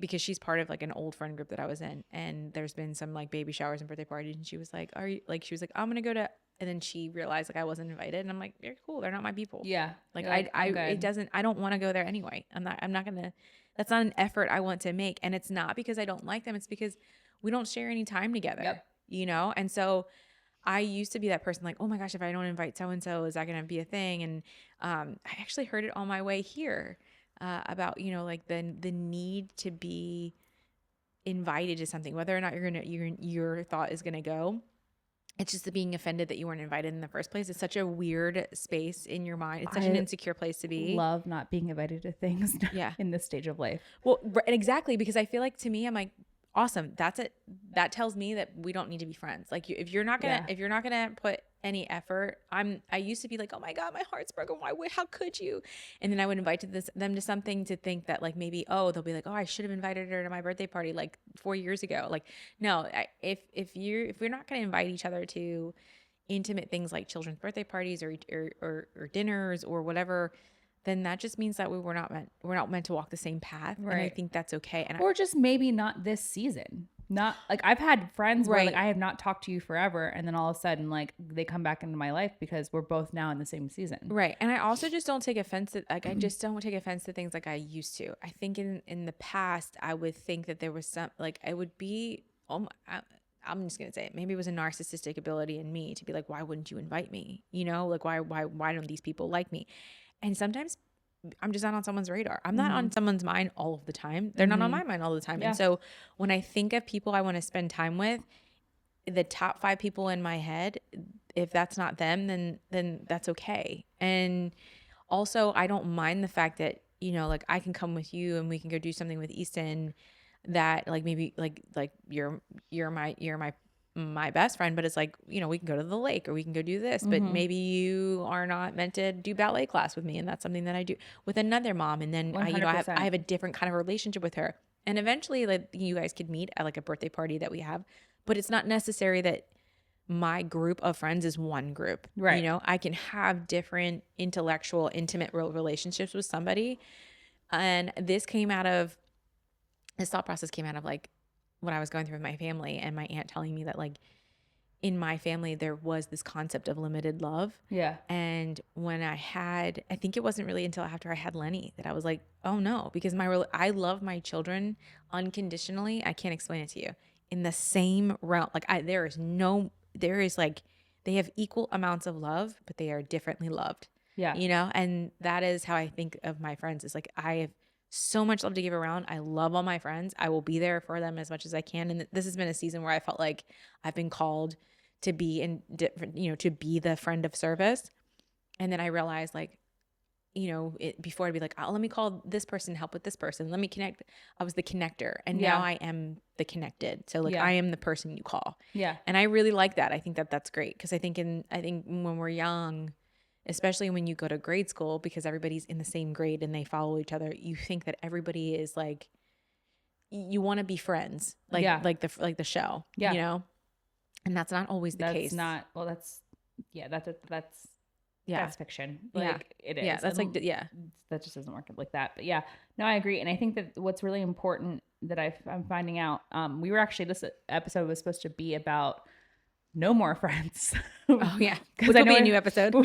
because she's part of like an old friend group that I was in, and there's been some like baby showers and birthday parties, and she was like, she was like, I'm gonna go to, and then she realized like I wasn't invited, and I'm like, you're cool, they're not my people. Yeah. Like I don't want to go there anyway. I'm not gonna, that's not an effort I want to make. And it's not because I don't like them, it's because we don't share any time together. Yep. And so I used to be that person like, oh my gosh, if I don't invite so-and-so, is that gonna be a thing? And I actually heard it on my way here. About like the need to be invited to something, whether or not your thought is gonna go. It's just the being offended that you weren't invited in the first place. It's such a weird space in your mind. It's such an insecure place to be. Love not being invited to things. In this stage of life. Well, exactly, because I feel like to me, I'm like, awesome. That's it. That tells me that we don't need to be friends. Like if you're not gonna put any effort, I used to be like, oh my God, my heart's broken. How could you? And then I would invite them to something to think that like maybe, they'll be like, I should have invited her to my birthday party like 4 years ago. Like, no, if we're not going to invite each other to intimate things like children's birthday parties or dinners or whatever, then that just means that we're not meant to walk the same path. Right. And I think that's okay. Or just maybe not this season. Not like I've had friends where like I have not talked to you forever, and then all of a sudden like they come back into my life because we're both now in the same season. Right. And I also just don't take offense to I just don't take offense to things like I used to. I think in the past I would think that there was some like I would be I'm just gonna say it. Maybe it was a narcissistic ability in me to be like, why wouldn't you invite me? Like why don't these people like me? And sometimes I'm just not on someone's radar. I'm not on someone's mind all of the time. They're not on my mind all the time. Yeah. And so when I think of people I want to spend time with, the top 5 people in my head, if that's not them, then that's okay. And also, I don't mind the fact that, you know, like I can come with you and we can go do something with Easton that like maybe like you're my best friend, but it's like, you know, we can go to the lake or we can go do this, but maybe you are not meant to do ballet class with me, and that's something that I do with another mom. And then I, you know, I have a different kind of relationship with her, and eventually like you guys could meet at like a birthday party that we have, but it's not necessary that my group of friends is one group. Right. You know, I can have different intellectual, intimate relationships with somebody. And this thought process came out of like what I was going through with my family, and my aunt telling me that like in my family there was this concept of limited love. Yeah. And when I think it wasn't really until after I had Lenny that I was like, oh no, because I love my children unconditionally. I can't explain it to you. In the same realm, like there is like they have equal amounts of love, but they are differently loved. Yeah. You know, and that is how I think of my friends. Is like I have so much love to give around. I love all my friends. I will be there for them as much as I can. And this has been a season where I felt like I've been called to be in different, you know, to be the friend of service. And then I realized like, you know, before I'd be like, oh, let me call this person, help with this person. Let me connect. I was the connector, and now I am the connected. So like I am the person you call. Yeah. And I really like that. I think that that's great. Cause I think when we're young, especially when you go to grade school, because everybody's in the same grade and they follow each other, you think that everybody is like, you want to be friends, like the show, you know, and that's not always the case. That's fiction. Like it is. Yeah. That's and like, yeah, that just doesn't work like that. But yeah, no, I agree. And I think that what's really important that I'm finding out, we were actually, this episode was supposed to be about no more friends. Oh yeah. Which will be a new episode.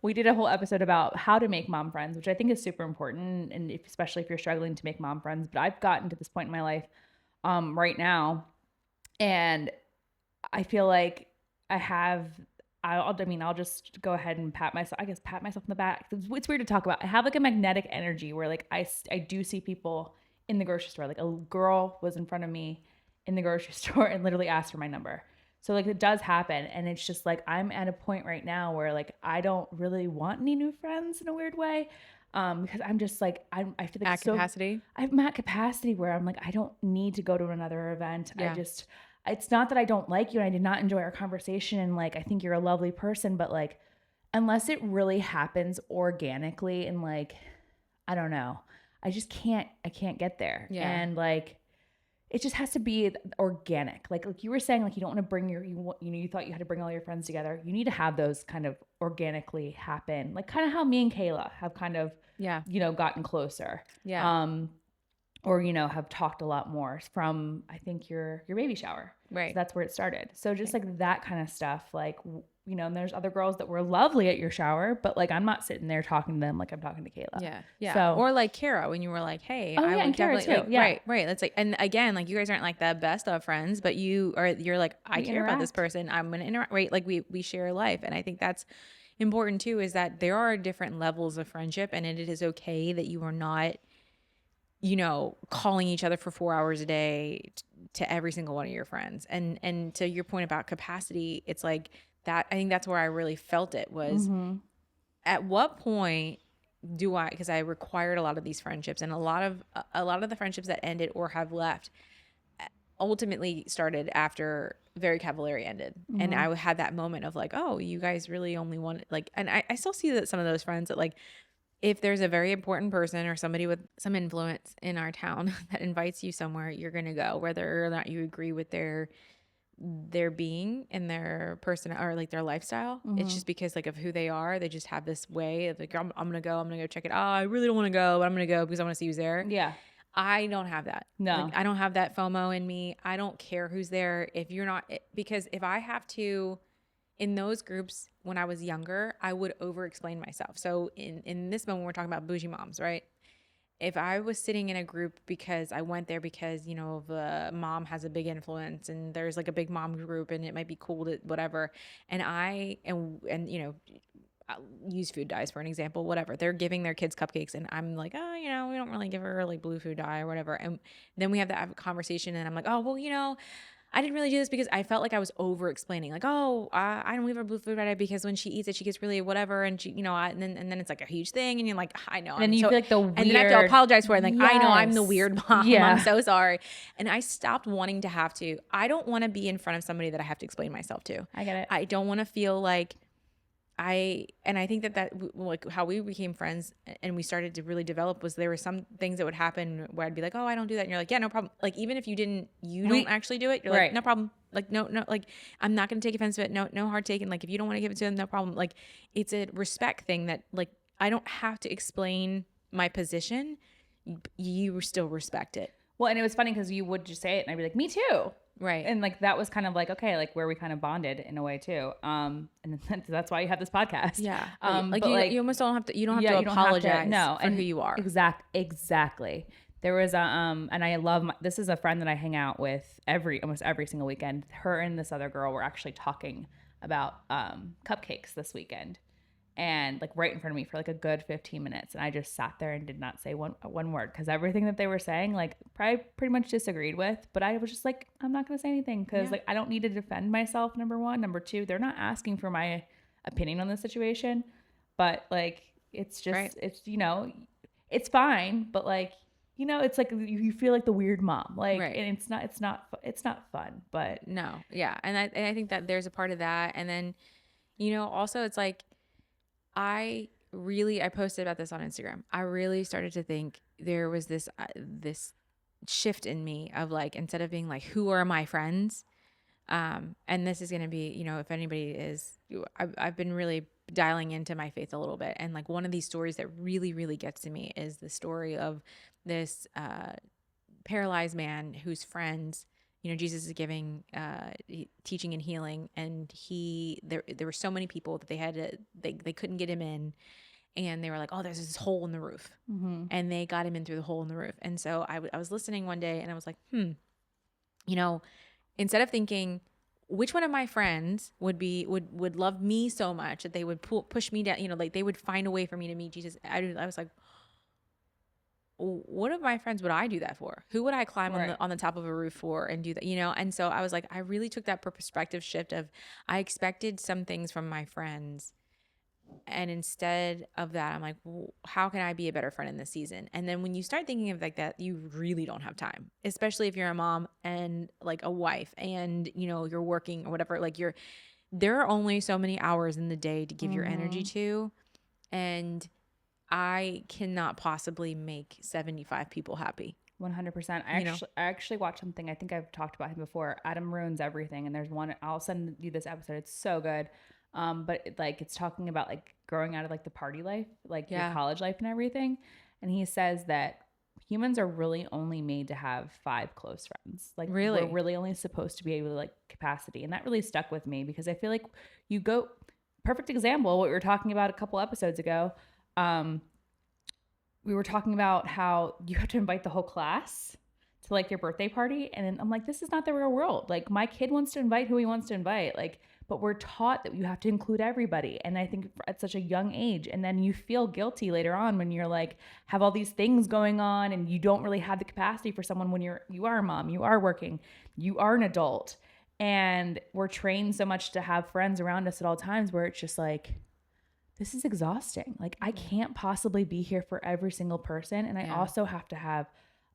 We did a whole episode about how to make mom friends, which I think is super important. And especially if you're struggling to make mom friends, but I've gotten to this point in my life, right now. And I feel like I'll just go ahead and pat myself on the back. It's weird to talk about. I have like a magnetic energy where like I do see people in the grocery store. Like a girl was in front of me in the grocery store and literally asked for my number. So like it does happen. And it's just like, I'm at a point right now where like, I don't really want any new friends in a weird way. Because I'm just like, I feel like capacity. I'm at capacity where I'm like, I don't need to go to another event. Yeah. It's not that I don't like you and I did not enjoy our conversation. And like, I think you're a lovely person, but like, unless it really happens organically and like, I don't know, I can't get there. Yeah. And like, it just has to be organic. Like you were saying, like you don't want to bring you thought you had to bring all your friends together. You need to have those kind of organically happen. Like kind of how me and Kayla have kind of, gotten closer. Yeah. Or, have talked a lot more from, I think your baby shower. Right. So that's where it started. So just like that kind of stuff, like, and there's other girls that were lovely at your shower, but like, I'm not sitting there talking to them like I'm talking to Kayla. Yeah. Yeah. So, or like Kara, when you were like, hey, I would definitely, Kara too. Like, yeah. Right. That's like, and again, like you guys aren't like the best of friends, but you're like, I care about this person. I'm going to interact. Right. Like we share life. And I think that's important too, is that there are different levels of friendship, and it is okay that you are not, calling each other for 4 hours a day to every single one of your friends. And to your point about capacity, it's like that. I think that's where I really felt it was at what point because I required a lot of these friendships, and a lot of the friendships that ended or have left ultimately started after Very Cavallari ended. And I had that moment of like, oh, you guys really only want like, and I still see that some of those friends that like, if there's a very important person or somebody with some influence in our town that invites you somewhere, you're going to go, whether or not you agree with their being and their person or like their lifestyle. It's just because like of who they are. They just have this way of like, I'm going to go check it. Oh, I really don't want to go, but I'm going to go because I want to see who's there. Yeah. I don't have that. No, like, I don't have that FOMO in me. I don't care who's there. If you're not, because if I have to, in those groups, when I was younger, I would over-explain myself. So in this moment, we're talking about bougie moms, right? If I was sitting in a group because I went there because, the mom has a big influence and there's like a big mom group and it might be cool to whatever. And I'll use food dyes for an example, whatever. They're giving their kids cupcakes and I'm like, oh, we don't really give her like blue food dye or whatever. And then we have that conversation and I'm like, oh, well, I didn't really do this because I felt like I was over explaining, like, oh, I don't leave her blue food right because when she eats it, she gets really whatever. And she, and then it's like a huge thing. And you're like, I know. And then you feel like the weird. And then I have to apologize for it. Like, I know I'm the Yes. weird mom. Yeah. I'm so sorry. And I stopped wanting to have to. I don't want to be in front of somebody that I have to explain myself to. I get it. I don't want to feel like I think that like how we became friends and we started to really develop was there were some things that would happen where I'd be like, oh, I don't do that. And you're like, yeah, no problem. Like, even if you don't actually do it, you're like, no problem. Like, no, like, I'm not going to take offense to it. No hard taken. Like, if you don't want to give it to them, no problem. Like, it's a respect thing that, like, I don't have to explain my position. You still respect it. Well, and it was funny because you would just say it and I'd be like, me too. Right. And like, that was kind of like, okay, like where we kind of bonded in a way too. And that's why you have this podcast. Yeah. But you almost don't have to, you don't have to apologize for who you are. Exactly. There was and I love, this is a friend that I hang out with almost every single weekend. Her and this other girl were actually talking about cupcakes this weekend. And like right in front of me for like a good 15 minutes. And I just sat there and did not say one word because everything that they were saying, like probably pretty much disagreed with. But I was just like, I'm not going to say anything because like I don't need to defend myself, number one. Number two, they're not asking for my opinion on the situation. But like, it's just, it's, it's fine. But like, it's like you feel like the weird mom. Like, and it's not fun. But no. Yeah. And I think that there's a part of that. And then, also it's like, I posted about this on Instagram. I really started to think there was this shift in me of like, instead of being like, who are my friends? And this is going to be, if anybody is, I've been really dialing into my faith a little bit. And like one of these stories that really, really gets to me is the story of this paralyzed man whose friends, Jesus is giving teaching and healing, and there were so many people that they couldn't get him in, and they were like, oh, there's this hole in the roof, and they got him in through the hole in the roof. And so I was listening one day, and I was like, instead of thinking which one of my friends would love me so much that they would push me down, like they would find a way for me to meet Jesus, I was like, what of my friends would I do that for? Who would I climb on the top of a roof for and do that? And so I was like, I really took that perspective shift of I expected some things from my friends. And instead of that, I'm like, well, how can I be a better friend in this season? And then when you start thinking of like that, you really don't have time, especially if you're a mom and like a wife and, you're working or whatever, like there are only so many hours in the day to give your energy to. And I cannot possibly make 75 people happy. 100%. I actually watched something. I think I've talked about him before. Adam Ruins Everything. And there's one, I'll send you this episode. It's so good. But it's talking about like growing out of like the party life, like your college life and everything. And he says that humans are really only made to have 5 close friends. Like we're really only supposed to be able to like capacity. And that really stuck with me because I feel like perfect example, what we were talking about a couple episodes ago. We were talking about how you have to invite the whole class to like your birthday party. And then I'm like, this is not the real world. Like my kid wants to invite who he wants to invite. Like, but we're taught that you have to include everybody. And I think at such a young age, and then you feel guilty later on when you're like, have all these things going on and you don't really have the capacity for someone when you are a mom, you are working, you are an adult. And we're trained so much to have friends around us at all times where it's just like, this is exhausting. Like I can't possibly be here for every single person. And I also have to have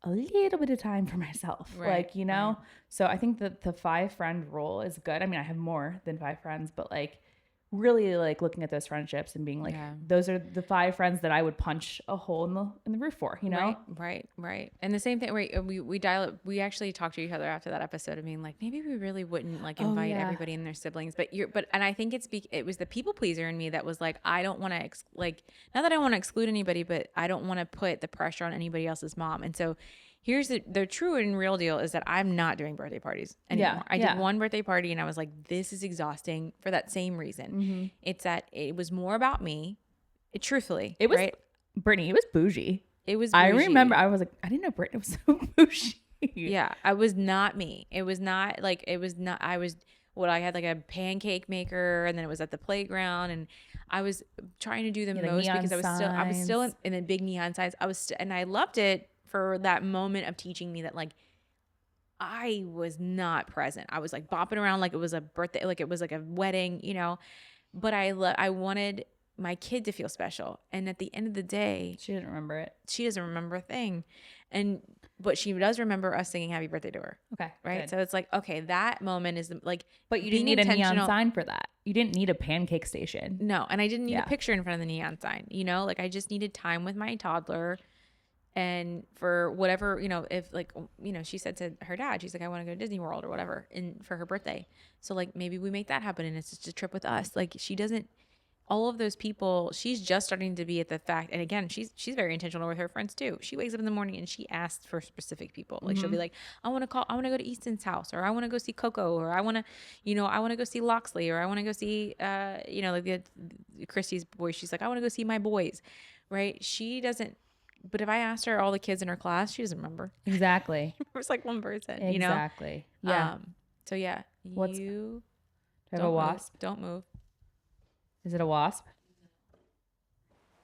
a little bit of time for myself. Right, like, so I think that the 5 friend rule is good. I mean, I have more than 5 friends, but like really like looking at those friendships and being like, those are the 5 friends that I would punch a hole in the roof for, Right. And the same thing, we actually talked to each other after that episode of being like, maybe we really wouldn't like invite everybody and their siblings, and I think it was the people pleaser in me that was like, I don't want to not that I want to exclude anybody, but I don't want to put the pressure on anybody else's mom. And so here's the true and real deal is that I'm not doing birthday parties anymore. I did one birthday party and I was like, this is exhausting for that same reason. It's that it was more about me. Truthfully, it was right? Brittany, it was bougie. It was bougie. I remember I was like, I didn't know Brittany was so bougie. Yeah, I was not me. I had like a pancake maker and then it was at the playground and I was trying to do the most because I was still in the big neon signs. And I loved it for that moment of teaching me that like I was not present. I was like bopping around like it was a birthday, like it was like a wedding, you know. But I wanted my kid to feel special. And at the end of the day, She didn't remember it. she doesn't remember a thing. But she does remember us singing happy birthday to her. Okay. Right. Good. So it's like, okay, that moment is like, But you being didn't need a neon intentional. sign for that. You didn't need a pancake station. No. And I didn't need Yeah. a picture in front of the neon sign, you know, like I just needed time with my toddler. And for whatever, you know, if like, you know, she said to her dad, she's like, I want to go to Disney World or whatever for her birthday. So like, maybe we make that happen and it's just a trip with us. Like she doesn't, all of those people, she's just starting to be at the fact. And again, she's very intentional with her friends too. She wakes up in the morning and she asks for specific people. Like she'll be like, I want to go to Easton's house, or I want to go see Coco, or I want to, you know, I want to go see Loxley, or I want to go see, you know, like the Christy's boys. She's like, I want to go see my boys. Right. She doesn't. But if I asked her all the kids in her class, she doesn't remember. Exactly. It was like one person, you know? Exactly. Yeah. So yeah, Do I have a don't wasp? move. Don't move. Is it a wasp?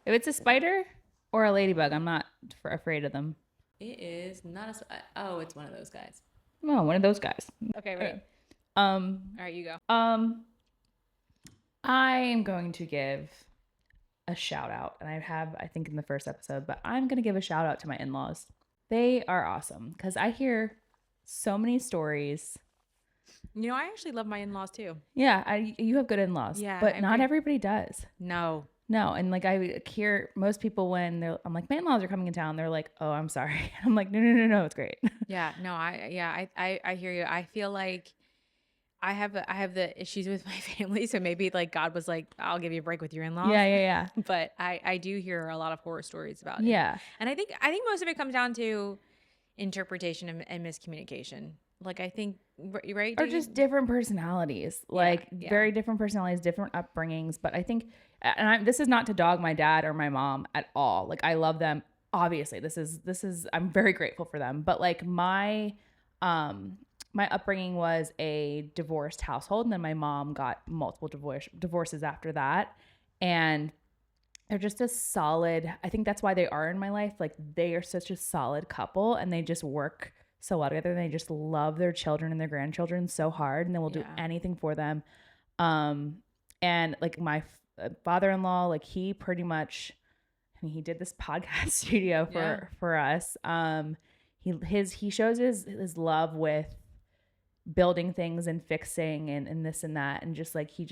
If it's a spider or a ladybug, I'm not afraid of them. It is not oh, it's one of those guys. Oh, one of those guys. Okay, right. All right, you go. I am going to give a shout out, and I think in the first episode, but I'm going to give a shout out to my in-laws. They are awesome because I hear so many stories. You know, I actually love my in-laws too. Yeah, you have good in-laws. Yeah, but not everybody does. No, and like I hear most people when I'm like, my in-laws are coming in town, they're like, oh, I'm sorry. I'm like, no, it's great. Yeah, no, I hear you. I feel like I have the issues with my family, so maybe like God was like, I'll give you a break with your in-laws. Yeah. But I do hear a lot of horror stories about it. Yeah, and I think most of it comes down to interpretation and miscommunication. Like I think, right? or just different personalities, like very different personalities, different upbringings. But I think, and this is not to dog my dad or my mom at all. Like I love them. Obviously, this is I'm very grateful for them. But like my upbringing was a divorced household, and then my mom got multiple divorces after that, and they're just a solid. I think that's why they are in my life. Like they are such a solid couple, and they just work so well together. They just love their children and their grandchildren so hard, and they will do anything for them. And like my father-in-law, like he pretty much, I mean, he did this podcast studio for us. He shows his love with building things and fixing and this and that, and just like he's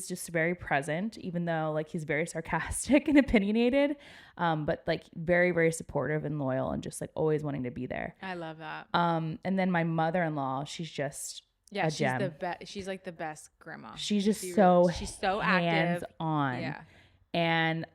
just very present, even though like he's very sarcastic and opinionated, but like very, very supportive and loyal, and just like always wanting to be there. I love that. And then my mother-in-law, she's just a gem. The best. She's like the best grandma. She's just she's so active, hands-on. Yeah, and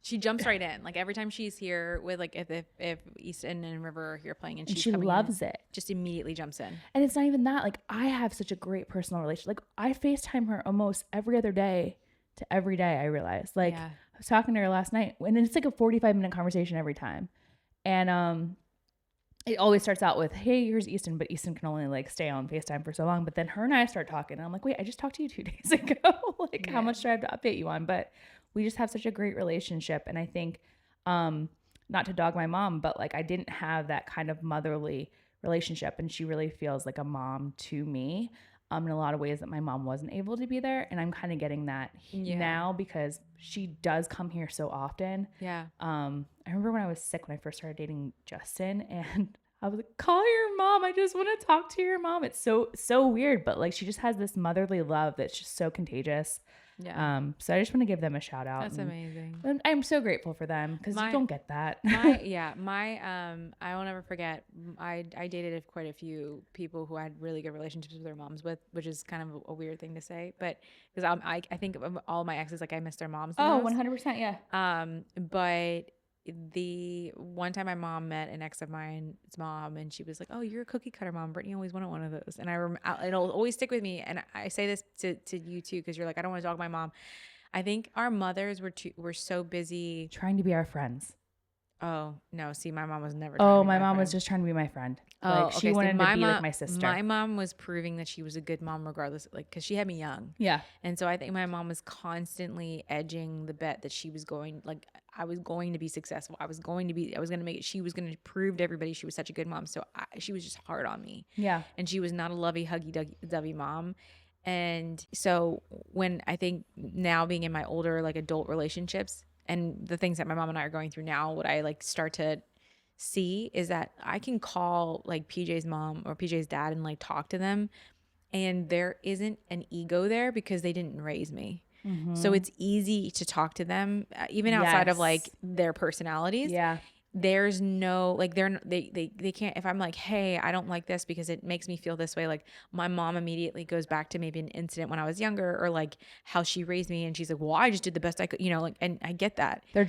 she jumps right in. Like every time she's here with like if Easton and River are here playing, and she loves it, just immediately jumps in. And it's not even that. Like I have such a great personal relationship. Like I FaceTime her almost every other day to every day. I realized. Like I was talking to her last night, and it's like a 45-minute conversation every time. And it always starts out with, "Hey, here's Easton," but Easton can only like stay on FaceTime for so long. But then her and I start talking, and I'm like, "Wait, I just talked to you 2 days ago. Like, how much do I have to update you on?" But we just have such a great relationship. And I think, not to dog my mom, but like I didn't have that kind of motherly relationship. And she really feels like a mom to me, in a lot of ways that my mom wasn't able to be there. And I'm kind of getting that now because she does come here so often. Yeah. I remember when I was sick, when I first started dating Justin, and I was like, call your mom. I just want to talk to your mom. It's so weird. But like, she just has this motherly love that's just so contagious. Yeah. So I just want to give them a shout out. That's amazing. And I'm so grateful for them because you don't get that. I will never forget. I dated quite a few people who I had really good relationships with their moms with, which is kind of a weird thing to say, but because I think of all my exes, like I miss their moms. Oh, 100%. Yeah. But the one time my mom met an ex of mine's mom, and she was like, "Oh, you're a cookie cutter mom. Brittany always wanted one of those." And it'll always stick with me. And I say this to you too, because you're like, I don't want to dog my mom. I think our mothers were so busy trying to be our friends. Oh, no. See, my mom was never trying to Oh, be my mom friend. was just trying to be my friend. Oh, Like, she okay. wanted See, to be like my sister. My mom was proving that she was a good mom regardless, like, because she had me young. Yeah. And so I think my mom was constantly edging the bet that she was going, like, I was going to be successful. I was going to make it. She was going to prove to everybody she was such a good mom. So she was just hard on me. Yeah. And she was not a lovey, huggy, dovey mom. And so when I think now being in my older, like, adult relationships and the things that my mom and I are going through now, what I like start to see is that I can call like PJ's mom or PJ's dad and like talk to them, and there isn't an ego there because they didn't raise me. So it's easy to talk to them, even outside of like Yes. their personalities. Yeah. There's no like they can't, if I'm like, hey, I don't like this because it makes me feel this way, like my mom immediately goes back to maybe an incident when I was younger or like how she raised me, and she's like, well, I just did the best I could, like, and I get that. They're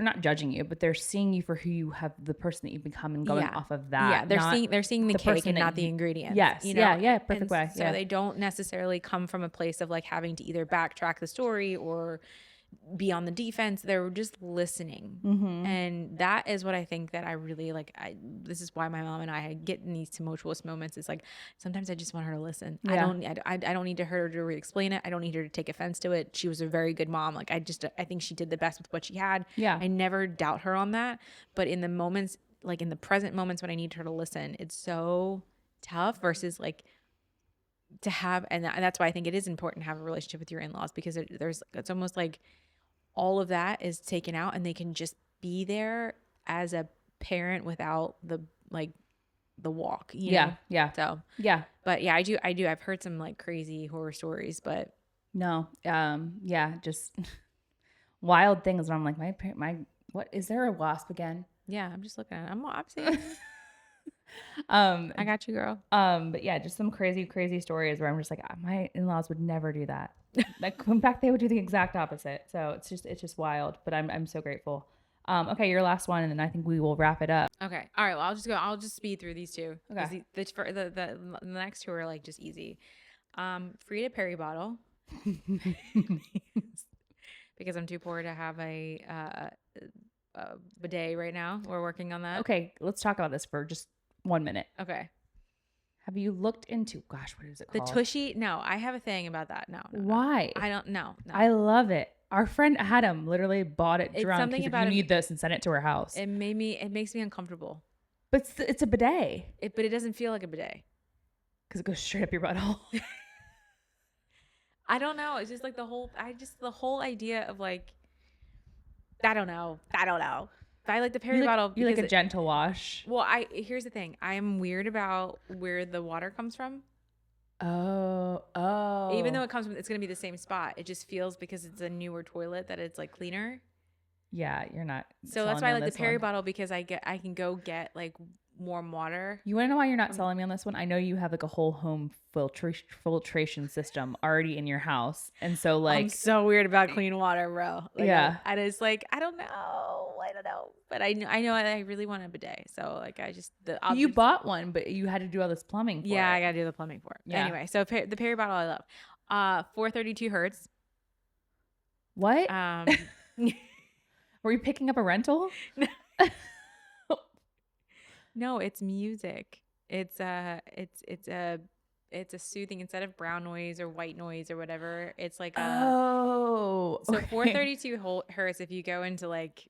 not judging you, but they're seeing you for who you have, the person that you've become, and going off of that. Yeah, they're seeing the cake person and that not the ingredients. Yes. Yeah. Perfect And way. so Yeah. they don't necessarily come from a place of like having to either backtrack the story or be on the defense. They're just listening. And that is what I think that I really like. This is why my mom and I get in these tumultuous moments. It's like sometimes I just want her to listen. Yeah. I don't need her to re-explain it. I don't need her to take offense to it. She was a very good mom. Like I think she did the best with what she had. Yeah. I never doubt her on that. But in the moments, like in the present moments when I need her to listen, it's so tough versus like to have, and that's why I think it is important to have a relationship with your in-laws, because it's almost like all of that is taken out and they can just be there as a parent without the like the walk, you know? Yeah. So Yeah. but yeah, I do I've heard some like crazy horror stories, but No. Yeah. Just wild things where I'm like, my what is there a wasp again? yeah, I'm just looking at it. I'm seeing I I got you, girl. But yeah, just some crazy stories where I'm just like, my in-laws would never do that. Like, in fact, they would do the exact opposite. So it's just wild. But I'm so grateful. Okay, your last one, and then I think we will wrap it up. Okay. All right. Well, I'll just speed through these two. Okay. The next two are like just easy. Frida Perry bottle. Because I'm too poor to have a bidet right now. We're working on that. Okay, let's talk about this for just 1 minute. Okay. Have you looked into, gosh, what is it The called? Tushy? No, I have a thing about that. No. Why? I don't know. No. I love it. Our friend Adam literally bought it It's drunk. something He's like, about you it- need this, and sent it to her house. It makes me uncomfortable. But it's a bidet But it doesn't feel like a bidet. because it goes straight up your butthole. I don't know. It's just like the whole idea of like, I don't know. But I like the Perry bottle. You like because a gentle wash. Well, here's the thing. I am weird about where the water comes from. Oh. Even though it's going to be the same spot. It just feels, because it's a newer toilet, that it's like cleaner. Yeah, you're not. So that's why I like the Perry bottle, because I can go get like warm water. You want to know why you're not selling me on this one? I know you have like a whole home filtration system already in your house, and so like I'm so weird about clean water, bro. Like, yeah, I just like I don't know, but I know I really want a bidet. So like you bought one, but you had to do all this plumbing. For yeah, it. I gotta do the plumbing for it. Yeah. Anyway, so the Perry bottle I love. 432 hertz. What? Were you picking up a rental? No, it's music. It's a soothing, instead of brown noise or white noise or whatever. It's like so okay. 432 hertz. If you go into like,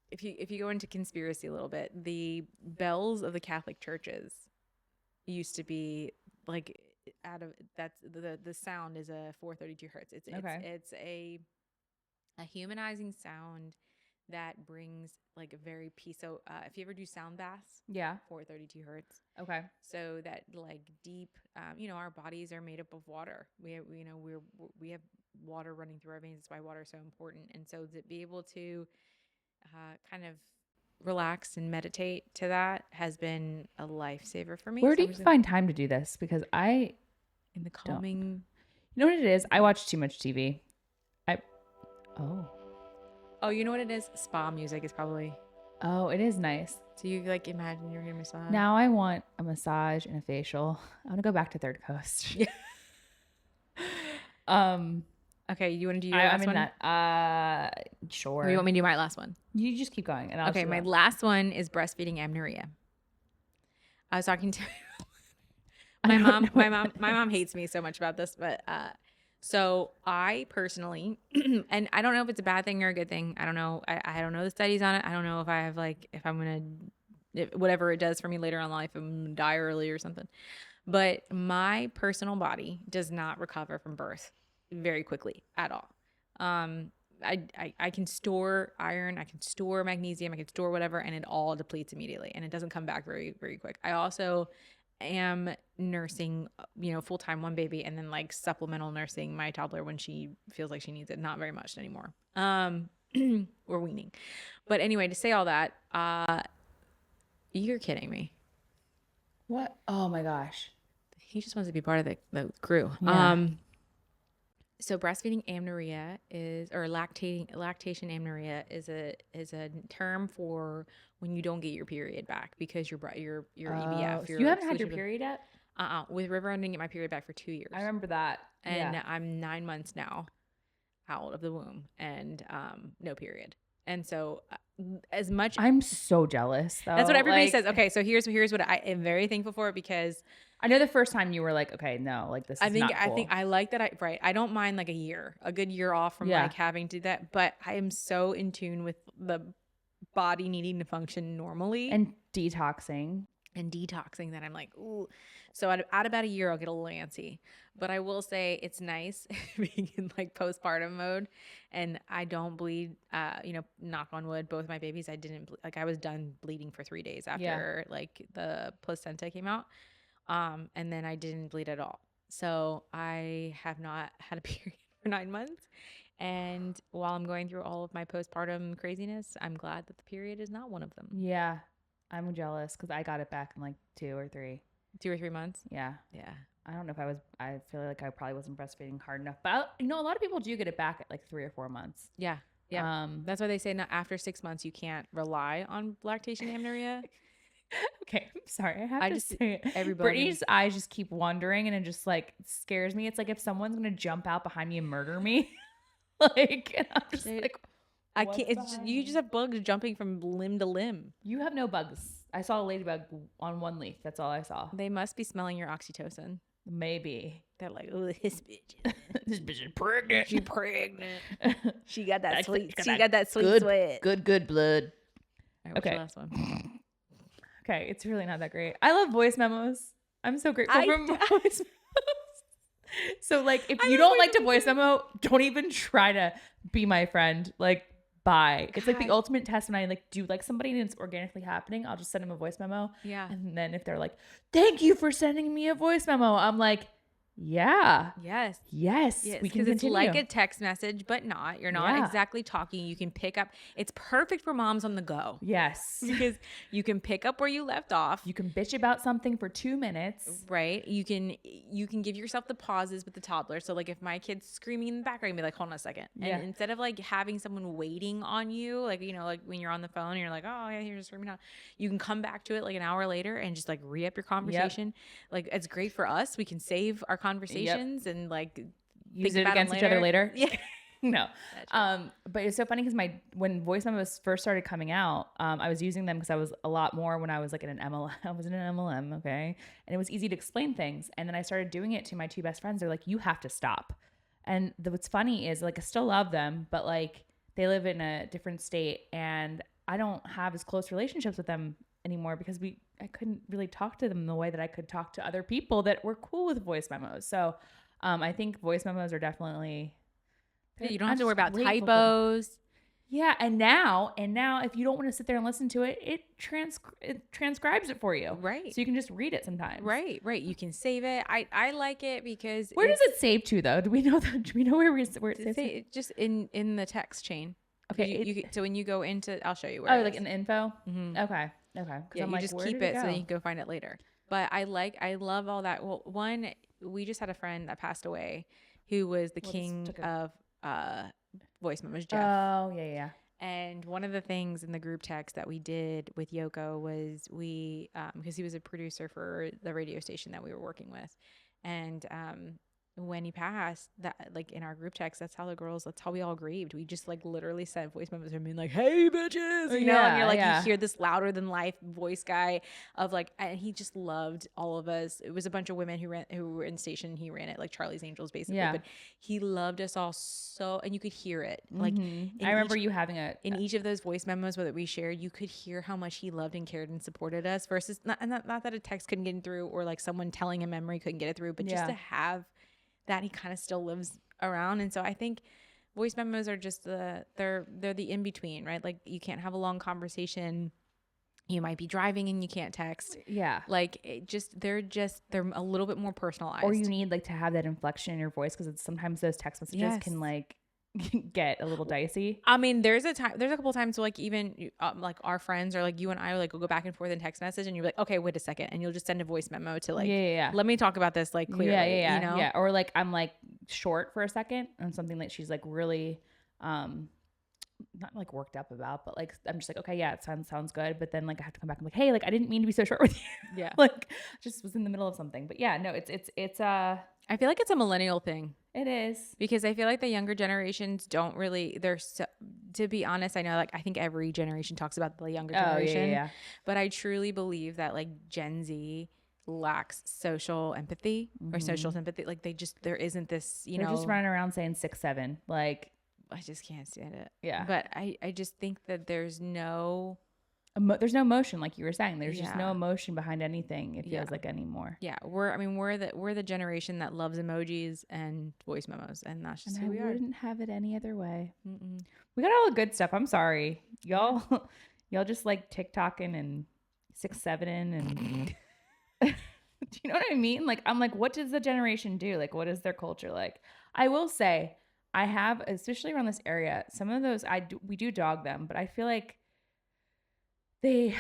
if you go into conspiracy a little bit, the bells of the Catholic churches used to be like that's the sound is a 432 hertz. It's a humanizing sound that brings like a very peaceful. If you ever do sound baths, 432 hertz. Okay. So that like deep, our bodies are made up of water. We have water running through our veins. That's why water is so important. And so to be able to kind of relax and meditate to that has been a lifesaver for me. Where do you find time to do this? Because in the calming. You know what it is? I watch too much TV. Oh, you know what it is? Spa music is probably. Oh, it is nice. So you like imagine you're getting a massage. Now I want a massage and a facial. I want to go back to Third Coast. Yeah. Okay, you want to do your I'm last in one? that. Sure. Or you want me to do my last one? You just keep going, and I'll Okay, just my go. last one is breastfeeding amenorrhea. I was talking to I my don't know mom. what My mom hates me so much about this, but so I personally, and I don't know if it's a bad thing or a good thing. I don't know. I don't know the studies on it. I don't know if I have like if I'm gonna whatever it does for me later on in life, I'm gonna die early or something. But my personal body does not recover from birth very quickly at all. I can store iron, I can store magnesium, I can store whatever, and it all depletes immediately, and it doesn't come back very, very quick. I also am nursing, full time one baby, and then like supplemental nursing my toddler when she feels like she needs it. Not very much anymore. Or weaning. But anyway, to say all that, you're kidding me. What? Oh my gosh. He just wants to be part of the crew. Yeah. So breastfeeding amenorrhea or lactation amenorrhea is a term for when you don't get your period back because your EBF. So you haven't had your period yet? With River, I didn't get my period back for 2 years. I remember that. And yeah. I'm 9 months now out of the womb and no period. And so as much I'm so jealous though. That's what everybody says. Okay, so here's what I am very thankful for because I know the first time you were like, okay, no, like this is not cool. I think I like that. I don't mind like a good year off from like having to do that, but I am so in tune with the body needing to function normally and detoxing that I'm like, ooh. So at about a year, I'll get a little antsy, but I will say it's nice being in like postpartum mode and I don't bleed, knock on wood, both my babies, I didn't I was done bleeding for 3 days after like the placenta came out. And then I didn't bleed at all. So I have not had a period for 9 months. And while I'm going through all of my postpartum craziness, I'm glad that the period is not one of them. Yeah. I'm jealous because I got it back in like 2 or 3. 2 or 3 months? Yeah. Yeah. I don't know if I feel like I probably wasn't breastfeeding hard enough. But a lot of people do get it back at like 3 or 4 months. Yeah. Yeah. That's why they say after 6 months, you can't rely on lactation amenorrhea. Okay, I'm sorry. I have to say it. Everybody. Brittany's eyes just keep wandering and it just like scares me. It's like if someone's going to jump out behind me and murder me. Like, and I'm just like, I can't. You just have bugs jumping from limb to limb. You have no bugs. I saw a ladybug on one leaf. That's all I saw. They must be smelling your oxytocin. Maybe. They're like, oh, this bitch. This bitch is pregnant. She's pregnant. She got that sweet. She got that sweet sweat. Good blood. Right, what's your last one? Okay, it's really not that great. I love voice memos. I'm so grateful for voice memos. So like, if you don't like to voice memo, don't even try to be my friend. Like, bye. It's like the ultimate test when I like do like somebody and it's organically happening. I'll just send them a voice memo. Yeah. And then if they're like, thank you for sending me a voice memo, I'm like, yes, we can continue. It's like a text message, but not. You're not exactly talking. You can pick up. It's perfect for moms on the go. Yes. Because you can pick up where you left off. You can bitch about something for 2 minutes. Right. You can give yourself the pauses with the toddler. So like if my kid's screaming in the background, you'd be like, hold on a second. And instead of like having someone waiting on you, like, like when you're on the phone and you're like, oh yeah, you're just screaming out. You can come back to it like an hour later and just like re-up your conversation. Yep. Like it's great for us. We can save our conversations and like use it against each other later. Yeah. No. But it's so funny because when voice memos first started coming out, I was using them because I was a lot more when I was like in an MLM. I was in an MLM, okay? And it was easy to explain things. And then I started doing it to my 2 best friends. They're like, you have to stop. And what's funny is like I still love them, but like they live in a different state and I don't have as close relationships with them anymore because I couldn't really talk to them the way that I could talk to other people that were cool with voice memos. So I think voice memos are definitely you don't have to worry about typos. Yeah, and now if you don't want to sit there and listen to it, it transcribes it for you. Right. So you can just read it sometimes. Right. You can save it. I like it because where does it save to though? Do we know where it saves? Just in the text chain. Okay. So when you go into, I'll show you where. Oh, like in the info. Mm-hmm. Okay. Yeah, you just keep it so that you can go find it later. But I love all that. Well, one, we just had a friend that passed away, who was the king of voice memos, Jeff. Oh yeah. And one of the things in the group text that we did with Yoko was because he was a producer for the radio station that we were working with, and when he passed, that like in our group text, that's how we all grieved. We just like literally sent voice memos to him being like, "Hey bitches," you know, and you're like, you hear this louder than life voice guy of like, and he just loved all of us. It was a bunch of women who were in station. He ran it like Charlie's Angels basically, but he loved us all so, and you could hear it. Like I remember you having in each of those voice memos that we shared, you could hear how much he loved and cared and supported us versus not that a text couldn't get through or like someone telling a memory couldn't get it through, but just to have that he kind of still lives around. And so I think voice memos are just they're the in between, right? Like you can't have a long conversation. You might be driving and you can't text. Yeah. Like they're a little bit more personalized. Or you need like to have that inflection in your voice because sometimes those text messages can like get a little dicey. I mean, there's a couple times like even like our friends or like you and I like will go back and forth in text message and you're like, okay, wait a second, and you'll just send a voice memo to like, let me talk about this like clearly, you know? Or like I'm like short for a second on something that she's like really not like worked up about, but like I'm just like, okay, yeah, it sounds good, but then like I have to come back and like, hey, like I didn't mean to be so short with you. Like just was in the middle of something. But yeah, no, it's I feel like it's a millennial thing. It is. Because I feel like the younger generations don't really, to be honest, I know like I think every generation talks about the younger generation, but I truly believe that like Gen Z lacks social empathy or social sympathy. Like there isn't this, they're just running around saying 6'7", like I just can't stand it. Yeah. But I just think that there's no emotion, like you were saying. There's just no emotion behind anything. It feels like anymore. Yeah, we're the generation that loves emojis and voice memos, and that's just who we are. I wouldn't have it any other way. We got all the good stuff. I'm sorry, y'all. Y'all just like TikToking and 6'7" and do you know what I mean? Like I'm like, what does the generation do? Like, what is their culture like? I will say, I have, especially around this area, some of those we do dog them, but I feel like I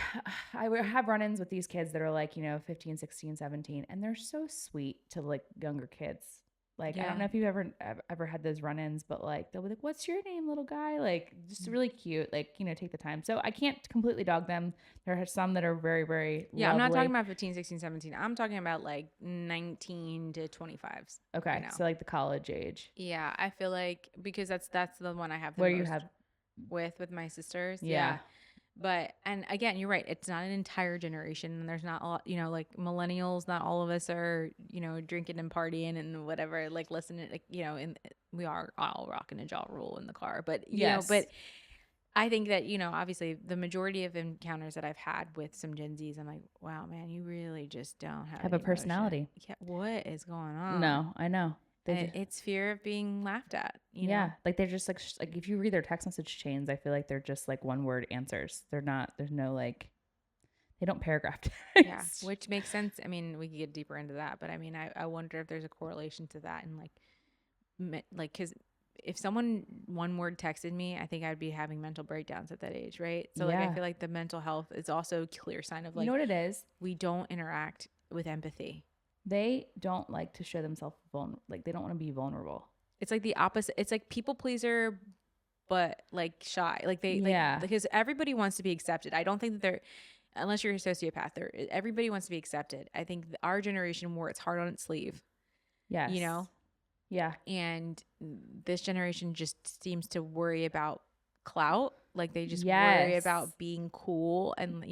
have run-ins with these kids that are like, 15, 16, 17, and they're so sweet to like younger kids. Like, I don't know if you've ever had those run-ins, but like, they'll be like, what's your name, little guy? Like, just really cute, like, take the time. So I can't completely dog them. There are some that are very, very lovely. I'm not talking about 15, 16, 17. I'm talking about like 19 to 25s. Okay. So like the college age. Yeah. I feel like, because that's the one I have the most you have with my sisters. Yeah. But, and again, you're right. It's not an entire generation. And there's not a lot, like millennials, not all of us are, drinking and partying and whatever, like listening, like, and we are all rocking a jaw rule in the car. But, you know, but I think that, obviously the majority of encounters that I've had with some Gen Zs, I'm like, wow, man, you really just don't have a personality. Yeah, what is going on? No, I know. It's fear of being laughed at. You know? Like they're just like if you read their text message chains, I feel like they're just like one word answers. They're not. There's no like. They don't paragraph text. Yeah, which makes sense. I mean, we could get deeper into that, but I mean, I wonder if there's a correlation to that and like because if someone one word texted me, I think I'd be having mental breakdowns at that age, right? So like I feel like the mental health is also a clear sign of like, you know what it is? We don't interact with empathy. They don't like to show themselves vulnerable. Like they don't want to be vulnerable. It's like the opposite. It's like people pleaser, but like shy. Like because everybody wants to be accepted. I don't think that unless you're a sociopath, everybody wants to be accepted. I think our generation wore its heart on its sleeve. Yes. Yeah. And this generation just seems to worry about clout. Like they just worry about being cool and,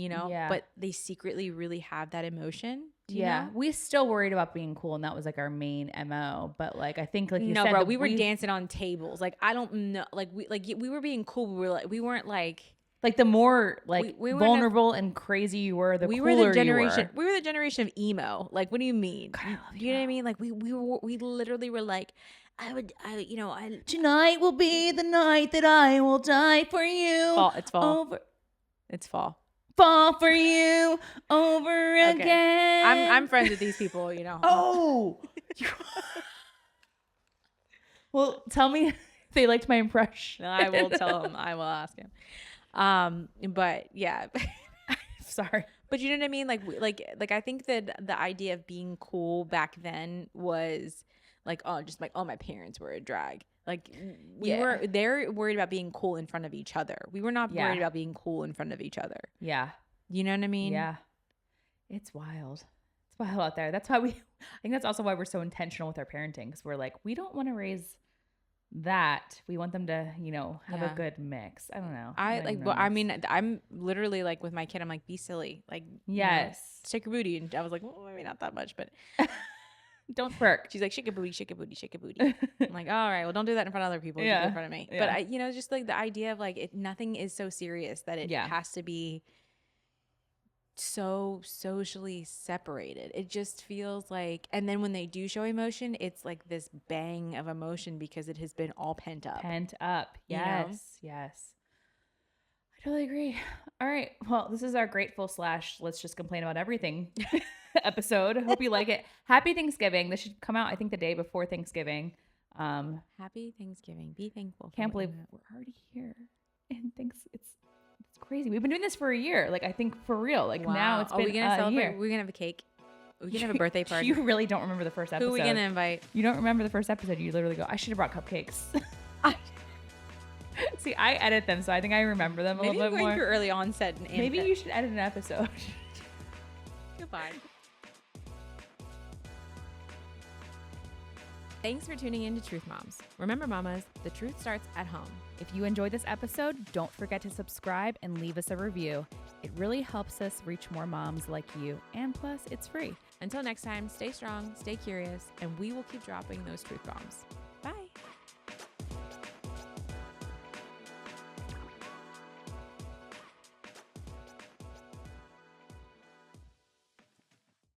but they secretly really have that emotion. You know? We still worried about being cool. And that was like our main MO. But like, I think like you said, bro, we were dancing on tables. Like, I don't know. Like we were being cool. We weren't like the more like we vulnerable and crazy you were, the cooler you were. We were the generation of emo. Like, what do you mean? God, you know what I mean? Like we literally were like, tonight will be the night that I will die for you. It's fall. It's fall. Fall for you over again. I'm friends with these people, Oh. Well, tell me if they liked my impression. I will tell him. I will ask him. But yeah. Sorry. But you know what I mean? Like I think that the idea of being cool back then was like, my parents were a drag. Like they're worried about being cool in front of each other. We were not worried about being cool in front of each other. Yeah. You know what I mean? Yeah. It's wild. wild out there. That's why I think that's also why we're so intentional with our parenting, because we're like, we don't want to raise that. We want them to, have a good mix. I don't know. I'm literally like with my kid, I'm like, be silly. Like, yes. Shake your booty. And I was like, well, maybe not that much, but don't twerk. She's like, shake a booty, shake a booty, shake a booty. I'm like, all right, well, don't do that in front of other people. Do it in front of me. Yeah. But just like the idea of like, nothing is so serious that it has to be so socially separated. It just feels like, and then when they do show emotion, it's like this bang of emotion because it has been all pent up. Yes. Yes. I totally agree. All right. Well, this is our grateful / let's just complain about everything episode. Hope you like it. Happy Thanksgiving. This should come out, I think, the day before Thanksgiving. Happy Thanksgiving. Be thankful. Can't believe we're already here. And it's crazy. We've been doing this for a year. Like, I think for real. Like, now it's been we gonna celebrate? year. We're gonna have a cake. We can have a birthday party. You really don't remember the first episode. Who are we gonna invite? You don't remember the first episode. You literally go, I should have brought cupcakes. See, I edit them, so I think I remember them a little bit more. Maybe early onset. Maybe you should edit an episode. Goodbye. Thanks for tuning in to Truth Moms. Remember, mamas, the truth starts at home. If you enjoyed this episode, don't forget to subscribe and leave us a review. It really helps us reach more moms like you, and plus, it's free. Until next time, stay strong, stay curious, and we will keep dropping those truth bombs.